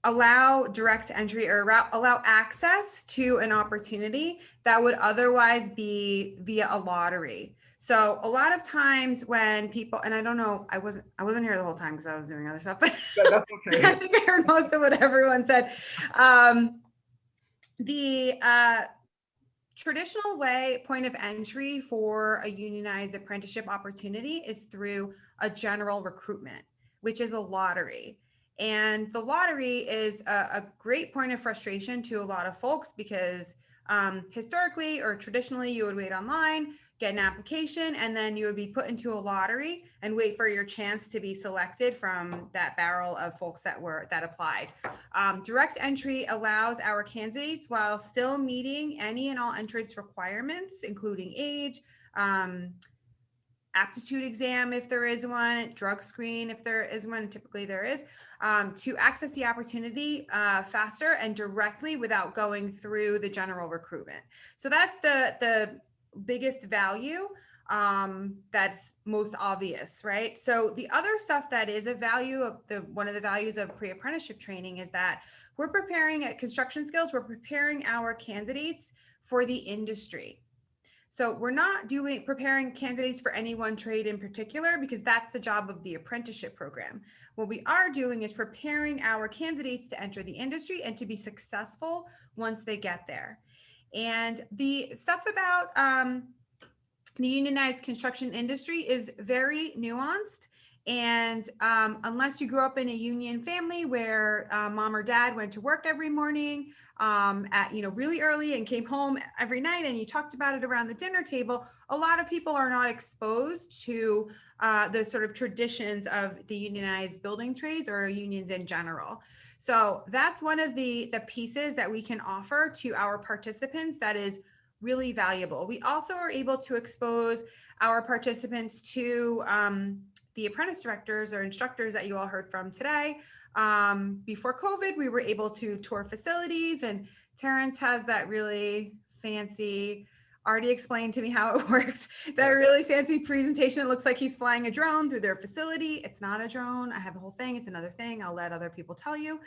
allow direct entry or allow access to an opportunity that would otherwise be via a lottery. So a lot of times when people, and I don't know, I wasn't here the whole time because I was doing other stuff, but That's okay. I think I heard most of what everyone said. The traditional point of entry for a unionized apprenticeship opportunity is through a general recruitment, which is a lottery. And the lottery is a great point of frustration to a lot of folks because Historically or traditionally, you would wait online, get an application, and then you would be put into a lottery and wait for your chance to be selected from that barrel of folks that applied. Direct entry allows our candidates, while still meeting any and all entrance requirements, including age, aptitude exam if there is one, drug screen if there is one, typically there is, to access the opportunity faster and directly without going through the general recruitment. So that's the biggest value, that's most obvious, right? So the other stuff that is a value of one of the values of pre-apprenticeship training is that we're preparing at construction skills, we're preparing our candidates for the industry. So we're not preparing candidates for any one trade in particular, because that's the job of the apprenticeship program. What we are doing is preparing our candidates to enter the industry and to be successful once they get there. And the stuff about the unionized construction industry is very nuanced. And unless you grew up in a union family where mom or dad went to work every morning at really early and came home every night, and you talked about it around the dinner table, a lot of people are not exposed to the sort of traditions of the unionized building trades or unions in general. So that's one of the pieces that we can offer to our participants that is really valuable. We also are able to expose our participants to the apprentice directors or instructors that you all heard from today. Before COVID, we were able to tour facilities, and Terrence has that really fancy, already explained to me how it works, that really fancy presentation. It looks like he's flying a drone through their facility. It's not a drone. I have the whole thing. It's another thing. I'll let other people tell you.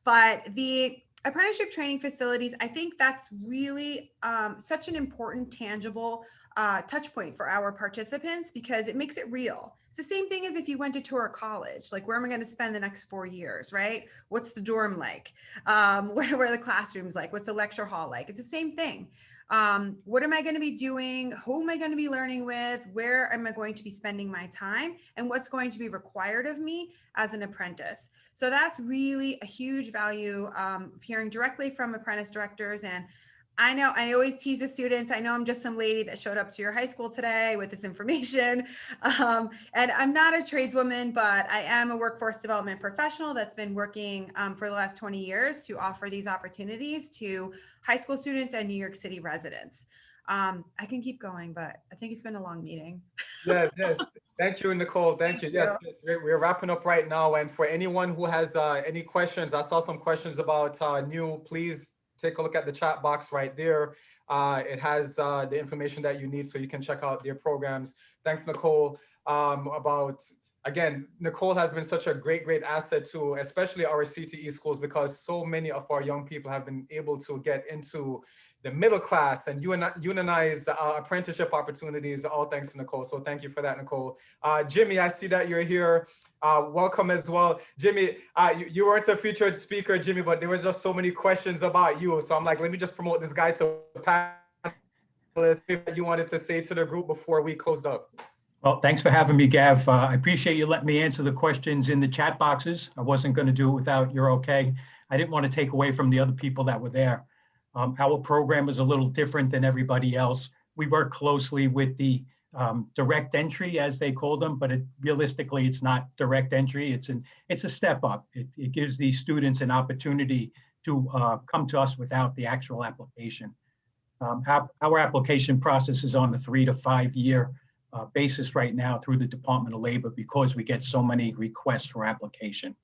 But the apprenticeship training facilities, I think that's really such an important, tangible touch point for our participants, because it makes it real. It's the same thing as if you went to tour a college, like where am I going to spend the next 4 years, right? What's the dorm like? What are the classrooms like? What's the lecture hall like? It's the same thing. What am I going to be doing? Who am I going to be learning with? Where am I going to be spending my time? And what's going to be required of me as an apprentice? So that's really a huge value, hearing directly from apprentice directors. And I know I always tease the students. I know I'm just some lady that showed up to your high school today with this information. And I'm not a tradeswoman, but I am a workforce development professional that's been working for the last 20 years to offer these opportunities to high school students and New York City residents. I can keep going, but I think it's been a long meeting. Yes, yes. Thank you, Nicole. Thank you. Yes, yes, we're wrapping up right now. And for anyone who has any questions, I saw some questions about new, please take a look at the chat box right there. It has the information that you need so you can check out their programs. Thanks, Nicole. Again, Nicole has been such a great asset to especially our CTE schools, because so many of our young people have been able to get into the middle class and unionized apprenticeship opportunities, all thanks to Nicole. So thank you for that, Nicole. Jimmy, I see that you're here. Welcome as well. Jimmy, you weren't a featured speaker, Jimmy, but there was just so many questions about you. So I'm like, let me just promote this guy to panelists. You wanted to say to the group before we closed up. Well, thanks for having me, Gav. I appreciate you letting me answer the questions in the chat boxes. I wasn't going to do it without your okay. I didn't want to take away from the other people that were there. Our program is a little different than everybody else. We work closely with the direct entry, as they call them, but realistically, it's not direct entry. It's a step up. It gives these students an opportunity to come to us without the actual application. Our application process is on a 3 to 5 year basis right now through the Department of Labor, because we get so many requests for application.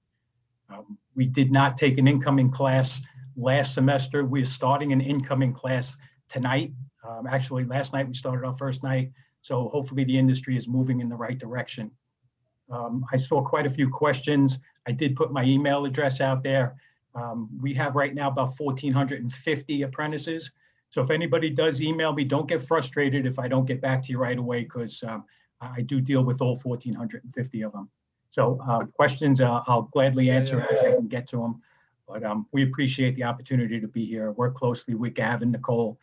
We did not take an incoming class last semester. We're starting an incoming class tonight. Actually, last night we started our first night. So hopefully the industry is moving in the right direction. I saw quite a few questions. I did put my email address out there. We have right now about 1,450 apprentices. So if anybody does email me, don't get frustrated if I don't get back to you right away, because I do deal with all 1,450 of them. So questions, I'll gladly answer as I can get to them. But we appreciate the opportunity to be here. Work closely with Gavin, Nicole.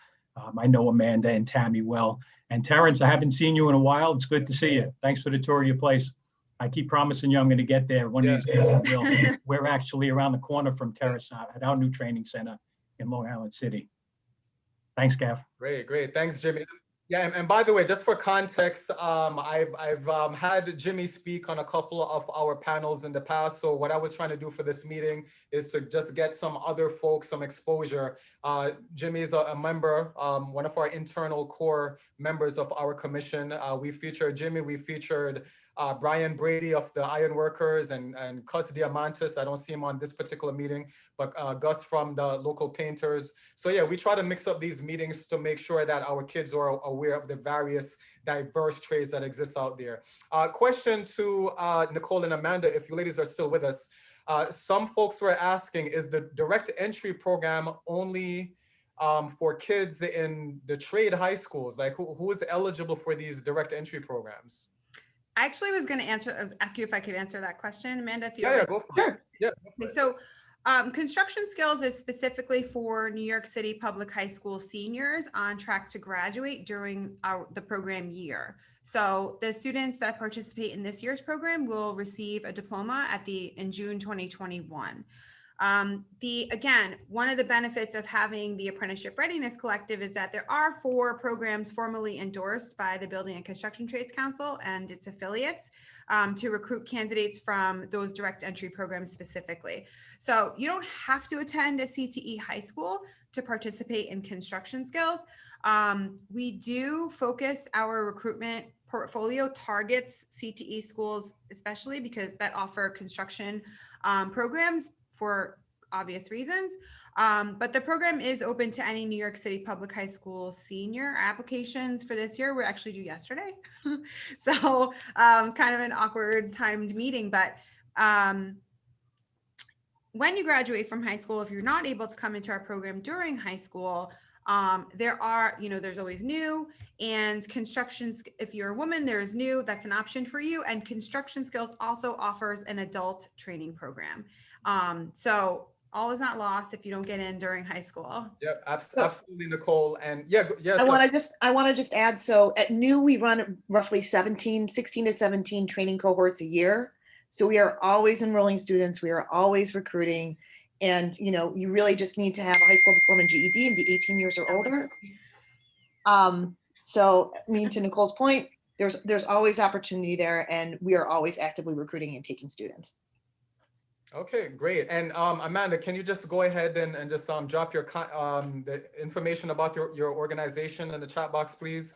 I know Amanda and Tammy well. And Terrence, I haven't seen you in a while. It's good to see you. Thanks for the tour of your place. I keep promising you I'm going to get there. One of these days I will. We're actually around the corner from Terrace at our new training center in Long Island City. Thanks, Gav. Great. Thanks, Jimmy. Yeah, and by the way, just for context, I've had Jimmy speak on a couple of our panels in the past. So what I was trying to do for this meeting is to just get some other folks some exposure. Jimmy is a member, one of our internal core members of our commission. We featured Jimmy. We featured Brian Brady of the Ironworkers and Cus Diamantis. I don't see him on this particular meeting, but Gus from the local painters. So yeah, we try to mix up these meetings to make sure that our kids are aware of the various diverse trades that exist out there. Question to Nicole and Amanda, if you ladies are still with us. Some folks were asking, is the direct entry program only for kids in the trade high schools? Like who is eligible for these direct entry programs? I actually was going to ask you if I could answer that question, Amanda, if you're Yeah, go for it. Yeah. Okay, so construction skills is specifically for New York City public high school seniors on track to graduate during the program year. So the students that participate in this year's program will receive a diploma in June 2021. Again, one of the benefits of having the Apprenticeship Readiness Collective is that there are 4 programs formally endorsed by the Building and Construction Trades Council and its affiliates to recruit candidates from those direct entry programs specifically. So you don't have to attend a CTE high school to participate in construction skills. We do focus our recruitment portfolio targets CTE schools, especially because that offer construction programs for obvious reasons. But the program is open to any New York City public high school senior. Applications for this year were actually due yesterday. So it's kind of an awkward timed meeting, but when you graduate from high school, if you're not able to come into our program during high school, there's always new and construction. If you're a woman, there's new, that's an option for you. And construction skills also offers an adult training program. So all is not lost if you don't get in during high school. Yep, absolutely, Nicole. And yeah. I want to just add, so at NYCDOE, we run roughly 16 to 17 training cohorts a year. So we are always enrolling students. We are always recruiting. And, you really just need to have a high school diploma and GED and be 18 years or older. So to Nicole's point, there's always opportunity there, and we are always actively recruiting and taking students. Okay, great. And Amanda, can you just go ahead and just drop your the information about your organization in the chat box, please?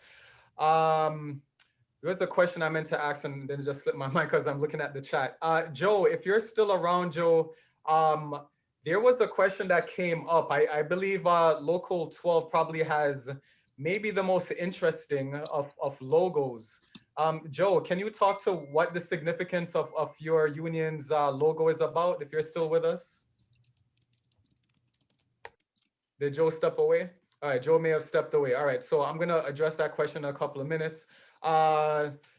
There was a question I meant to ask and then it just slipped my mind because I'm looking at the chat. Joe, if you're still around, Joe, there was a question that came up. I believe Local 12 probably has maybe the most interesting of logos. Joe, can you talk to what the significance of your union's logo is about, if you're still with us? Did Joe step away? All right, Joe may have stepped away. All right, so I'm gonna address that question in a couple of minutes.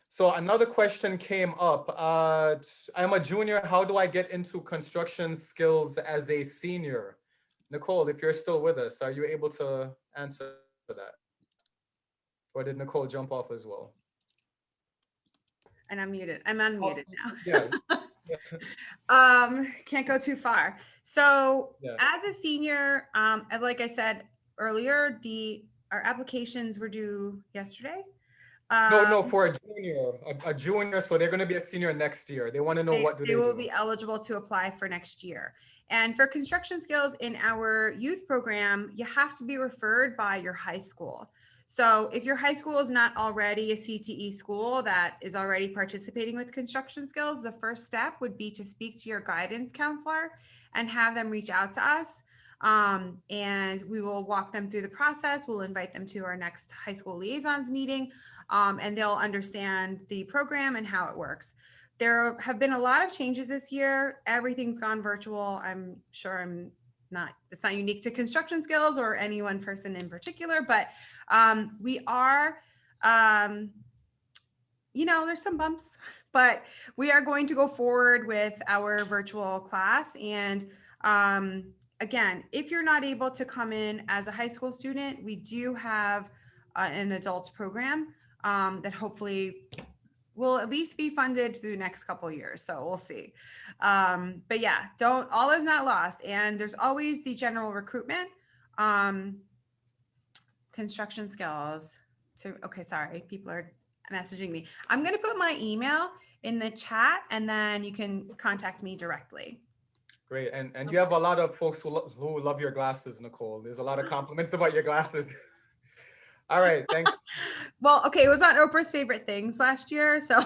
So another question came up. I'm a junior, how do I get into construction skills as a senior? Nicole, if you're still with us, are you able to answer that? Or did Nicole jump off as well? And I'm muted. I'm unmuted now. Yeah. Can't go too far. So Yeah. as a senior, like I said earlier, our applications were due yesterday. No, for a junior, so they're going to be a senior next year. They want to know what they will be eligible to apply for next year. And for construction skills in our youth program, you have to be referred by your high school. So if your high school is not already a CTE school that is already participating with construction skills, the first step would be to speak to your guidance counselor and have them reach out to us. And we will walk them through the process. We'll invite them to our next high school liaisons meeting, and they'll understand the program and how it works. There have been a lot of changes this year. Everything's gone virtual. I'm sure it's not unique to construction skills or any one person in particular, but we are, there's some bumps, but we are going to go forward with our virtual class. And again, if you're not able to come in as a high school student, we do have an adults program that hopefully will at least be funded through the next couple of years. So we'll see. But yeah, all is not lost. And there's always the general recruitment. construction skills to, okay, sorry, people are messaging me. I'm going to put my email in the chat and then you can contact me directly. Great. And you have a lot of folks who love your glasses, Nicole. There's a lot of compliments about your glasses. All right. Thanks. Well, okay, it was on Oprah's favorite things last year. So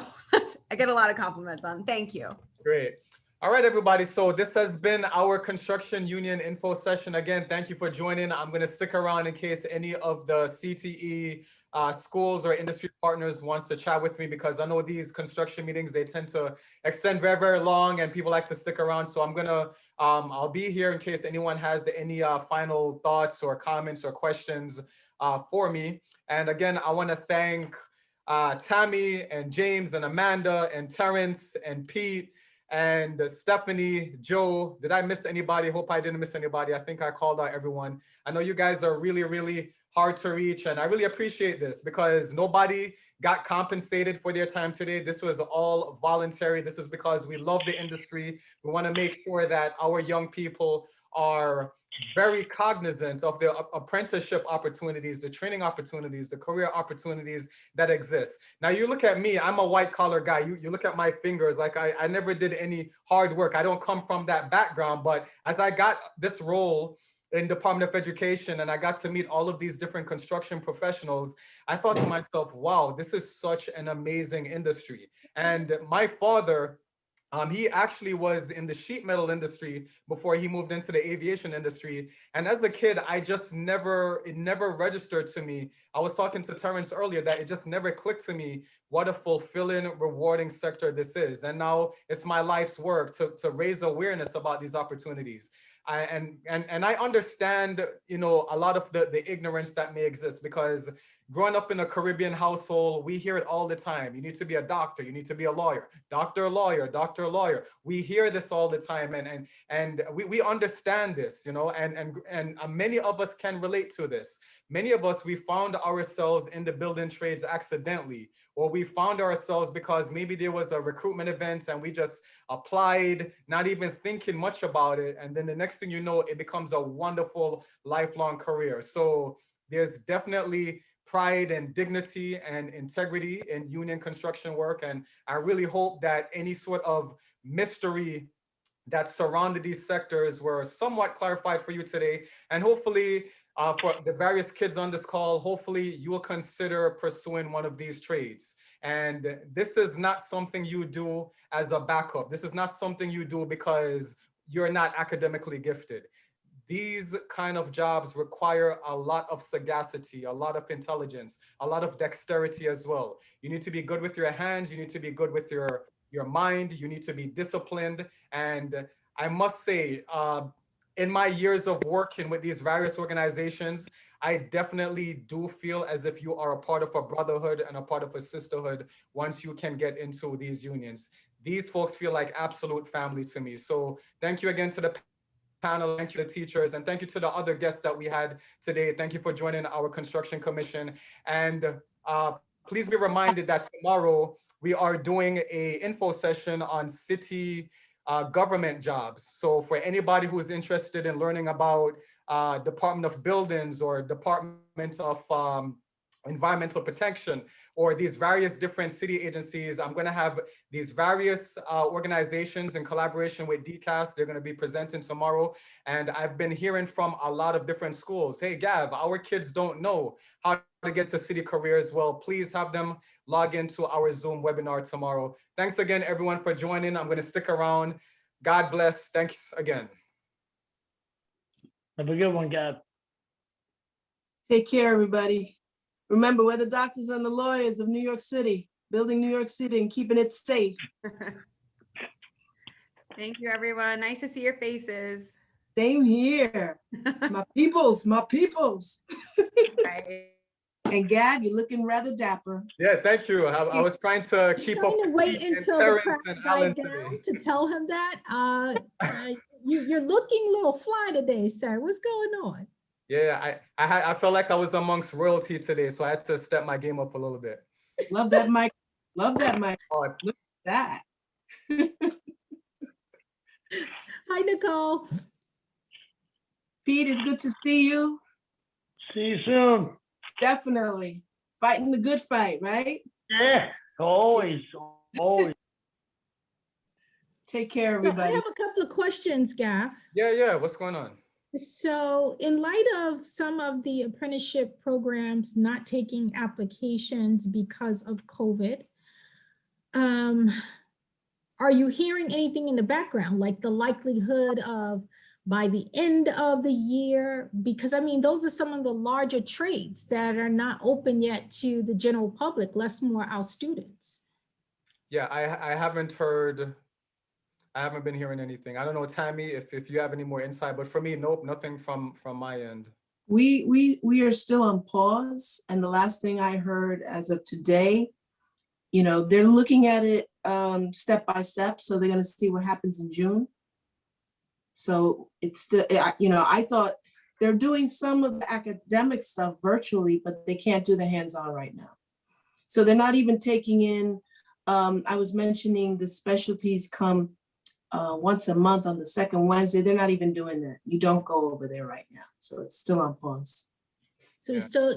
I get a lot of compliments on. Thank you. Great. All right, everybody. So this has been our construction union info session. Again, thank you for joining. I'm going to stick around in case any of the CTE schools or industry partners wants to chat with me, because I know these construction meetings, they tend to extend very, very long and people like to stick around. So I'm going to, I'll be here in case anyone has any final thoughts or comments or questions for me. And again, I want to thank Tammy and James and Amanda and Terrence and Pete and Stephanie, Joe. Did I miss anybody? Hope I didn't miss anybody. I think I called out everyone. I know you guys are really, really hard to reach, and I really appreciate this because nobody got compensated for their time today. This was all voluntary. This is because we love the industry. We want to make sure that our young people are very cognizant of the apprenticeship opportunities, the training opportunities, the career opportunities that exist. Now you look at me, I'm a white collar guy. You look at my fingers, like I never did any hard work. I don't come from that background, but as I got this role in Department of Education and I got to meet all of these different construction professionals, I thought to myself, wow, this is such an amazing industry. And my father, he actually was in the sheet metal industry before he moved into the aviation industry. And as a kid, it never registered to me. I was talking to Terrence earlier that it just never clicked to me what a fulfilling, rewarding sector this is. And now it's my life's work to raise awareness about these opportunities. And I understand, a lot of the ignorance that may exist, because growing up in a Caribbean household, we hear it all the time. You need to be a doctor, you need to be a lawyer, doctor, lawyer, doctor, lawyer. We hear this all the time, and we understand this, and many of us can relate to this. Many of us, we found ourselves in the building trades accidentally, or we found ourselves because maybe there was a recruitment event and we just applied, not even thinking much about it. And then the next thing you know, it becomes a wonderful lifelong career. So there's definitely pride and dignity and integrity in union construction work. And I really hope that any sort of mystery that surrounded these sectors were somewhat clarified for you today. And hopefully for the various kids on this call, hopefully you will consider pursuing one of these trades. And this is not something you do as a backup. This is not something you do because you're not academically gifted. These kind of jobs require a lot of sagacity, a lot of intelligence, a lot of dexterity as well. You need to be good with your hands. You need to be good with your mind. You need to be disciplined. And I must say, in my years of working with these various organizations, I definitely do feel as if you are a part of a brotherhood and a part of a sisterhood once you can get into these unions. These folks feel like absolute family to me. So thank you again to the panel, thank you to the teachers, and thank you to the other guests that we had today. Thank you for joining our construction commission. And please be reminded that tomorrow we are doing a info session on city government jobs. So for anybody who's interested in learning about Department of Buildings or Department of Environmental Protection or these various different city agencies, I'm going to have these various organizations in collaboration with DCAS. They're going to be presenting tomorrow. And I've been hearing from a lot of different schools, hey, Gav, our kids don't know how to get to city careers. Well, please have them log into our Zoom webinar tomorrow. Thanks again, everyone, for joining. I'm going to stick around. God bless. Thanks again. Have a good one, Gab. Take care, everybody. Remember, we're the doctors and the lawyers of New York City, building New York City and keeping it safe. Thank you, everyone. Nice to see your faces. Same here. My peoples, my peoples. Right. And Gab, you're looking rather dapper. Yeah, thank you. I was trying to keep up. Trying to wait until the crowd died down to tell him that. You're looking a little fly today, sir. What's going on? Yeah, I felt like I was amongst royalty today, so I had to step my game up a little bit. Love that mic. Love that mic. Oh, look at that. Hi, Nicole. Pete, it's good to see you. See you soon. Definitely. Fighting the good fight, right? Yeah, always, always. Take care, So I everybody. have a couple of questions, Gav. Yeah, what's going on? So in light of some of the apprenticeship programs not taking applications because of COVID, are you hearing anything in the background, like the likelihood of by the end of the year? Because I mean, those are some of the larger trades that are not open yet to the general public, less more our students. Yeah, I haven't been hearing anything. I don't know, Tammy, if you have any more insight, but for me, nope, nothing from my end. We are still on pause. And the last thing I heard as of today, they're looking at it step by step. So they're going to see what happens in June. So it's still, I thought they're doing some of the academic stuff virtually, but they can't do the hands-on right now. So they're not even taking in, I was mentioning the specialties come once a month on the second Wednesday. They're not even doing that. You don't go over there right now. So it's still on pause. So it's still,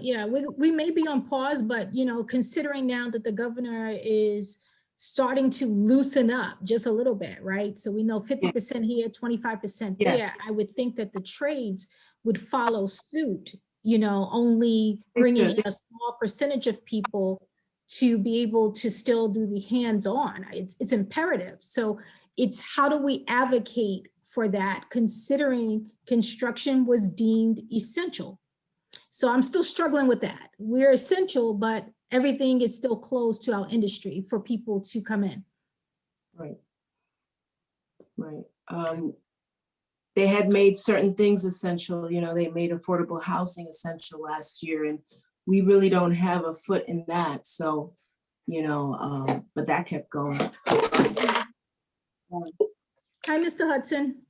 we may be on pause, but considering now that the governor is starting to loosen up just a little bit, right? So we know 50% here, 25% there. I would think that the trades would follow suit, only bringing in a small percentage of people to be able to still do the hands-on. It's imperative. So it's how do we advocate for that, considering construction was deemed essential? So I'm still struggling with that. We're essential, but everything is still closed to our industry for people to come in. Right. They had made certain things essential. They made affordable housing essential last year, and we really don't have a foot in that. So, but that kept going. Hi, Mr. Hudson.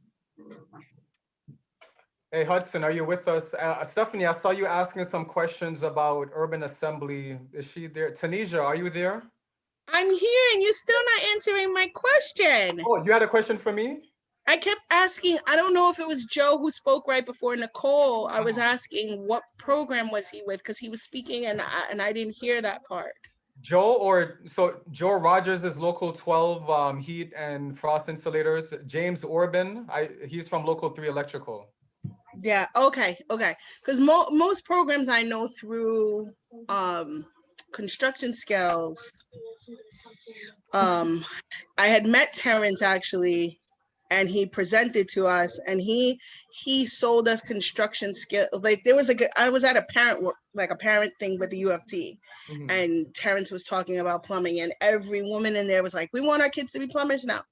Hey, Hudson, are you with us? Stephanie, I saw you asking some questions about urban assembly. Is she there? Tanisha, are you there? I'm here and you're still not answering my question. Oh, you had a question for me? I kept asking, I don't know if it was Joe who spoke right before Nicole. I was asking what program was he with, because he was speaking and I didn't hear that part. Joe Rogers is local 12 heat and frost insulators. James Orban, he's from local 3 electrical. Yeah, okay. Because most programs I know through construction skills. I had met Terrence actually, and he presented to us, and he sold us construction skill. Like there was I was at a parent thing with the U of T, and Terrence was talking about plumbing, and every woman in there was like, "We want our kids to be plumbers now."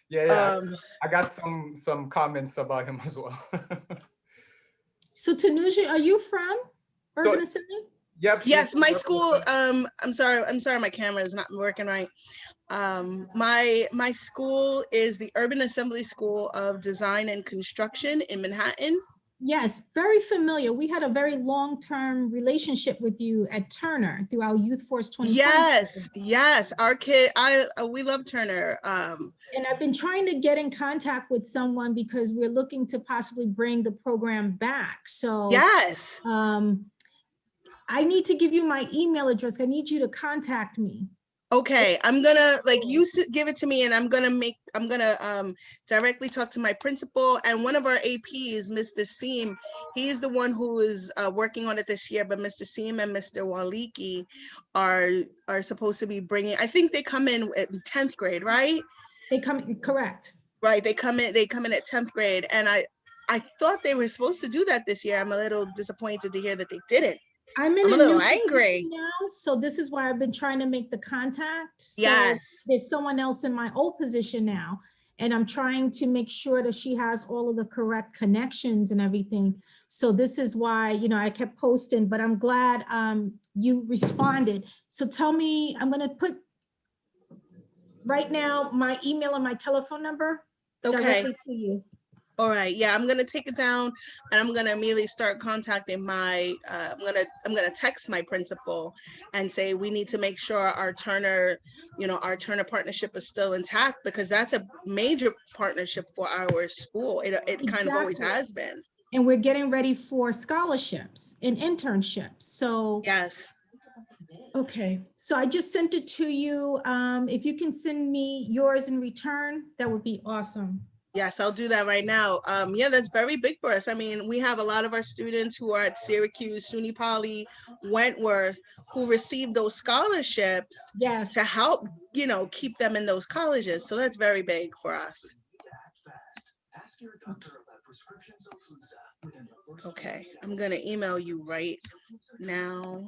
Yeah. I got some comments about him as well. So Tanuja, are you from Urban Assembly? Yep. Yes, my school. I'm sorry, my camera is not working right. My school is the Urban Assembly School of Design and Construction in Manhattan. Yes, very familiar. We had a very long-term relationship with you at Turner through our Youth Force 2020. Yes, our kid, we love Turner. And I've been trying to get in contact with someone because we're looking to possibly bring the program back. So yes, I need to give you my email address. I need you to contact me. Okay, I'm gonna you give it to me, and I'm gonna directly talk to my principal and one of our APs, Mr. Seam. He's the one who is working on it this year, but Mr. Seam and Mr. Waliki are supposed to be bringing. I think they come in at 10th grade, right? They come correct. Right, they come in at 10th grade, and I thought they were supposed to do that this year. I'm a little disappointed to hear that they didn't. I'm a little angry now, so this is why I've been trying to make the contact. So yes, there's someone else in my old position now, and I'm trying to make sure that she has all of the correct connections and everything. So this is why, I kept posting, but I'm glad you responded. So tell me, I'm gonna put right now my email and my telephone number directly to you. All right, yeah, I'm gonna take it down, and I'm gonna immediately start contacting my. I'm gonna text my principal and say we need to make sure our Turner partnership is still intact, because that's a major partnership for our school. It kind of always has been. and we're getting ready for scholarships and internships. So Yes. okay, so I just sent it to you. If you can send me yours in return, that would be awesome. Yes, I'll do that right now. Yeah, that's very big for us. I mean, we have a lot of our students who are at Syracuse, SUNY Poly, Wentworth, who received those scholarships Yes. to help, you know, keep them in those colleges. So that's very big for us. Okay, I'm gonna email you right now.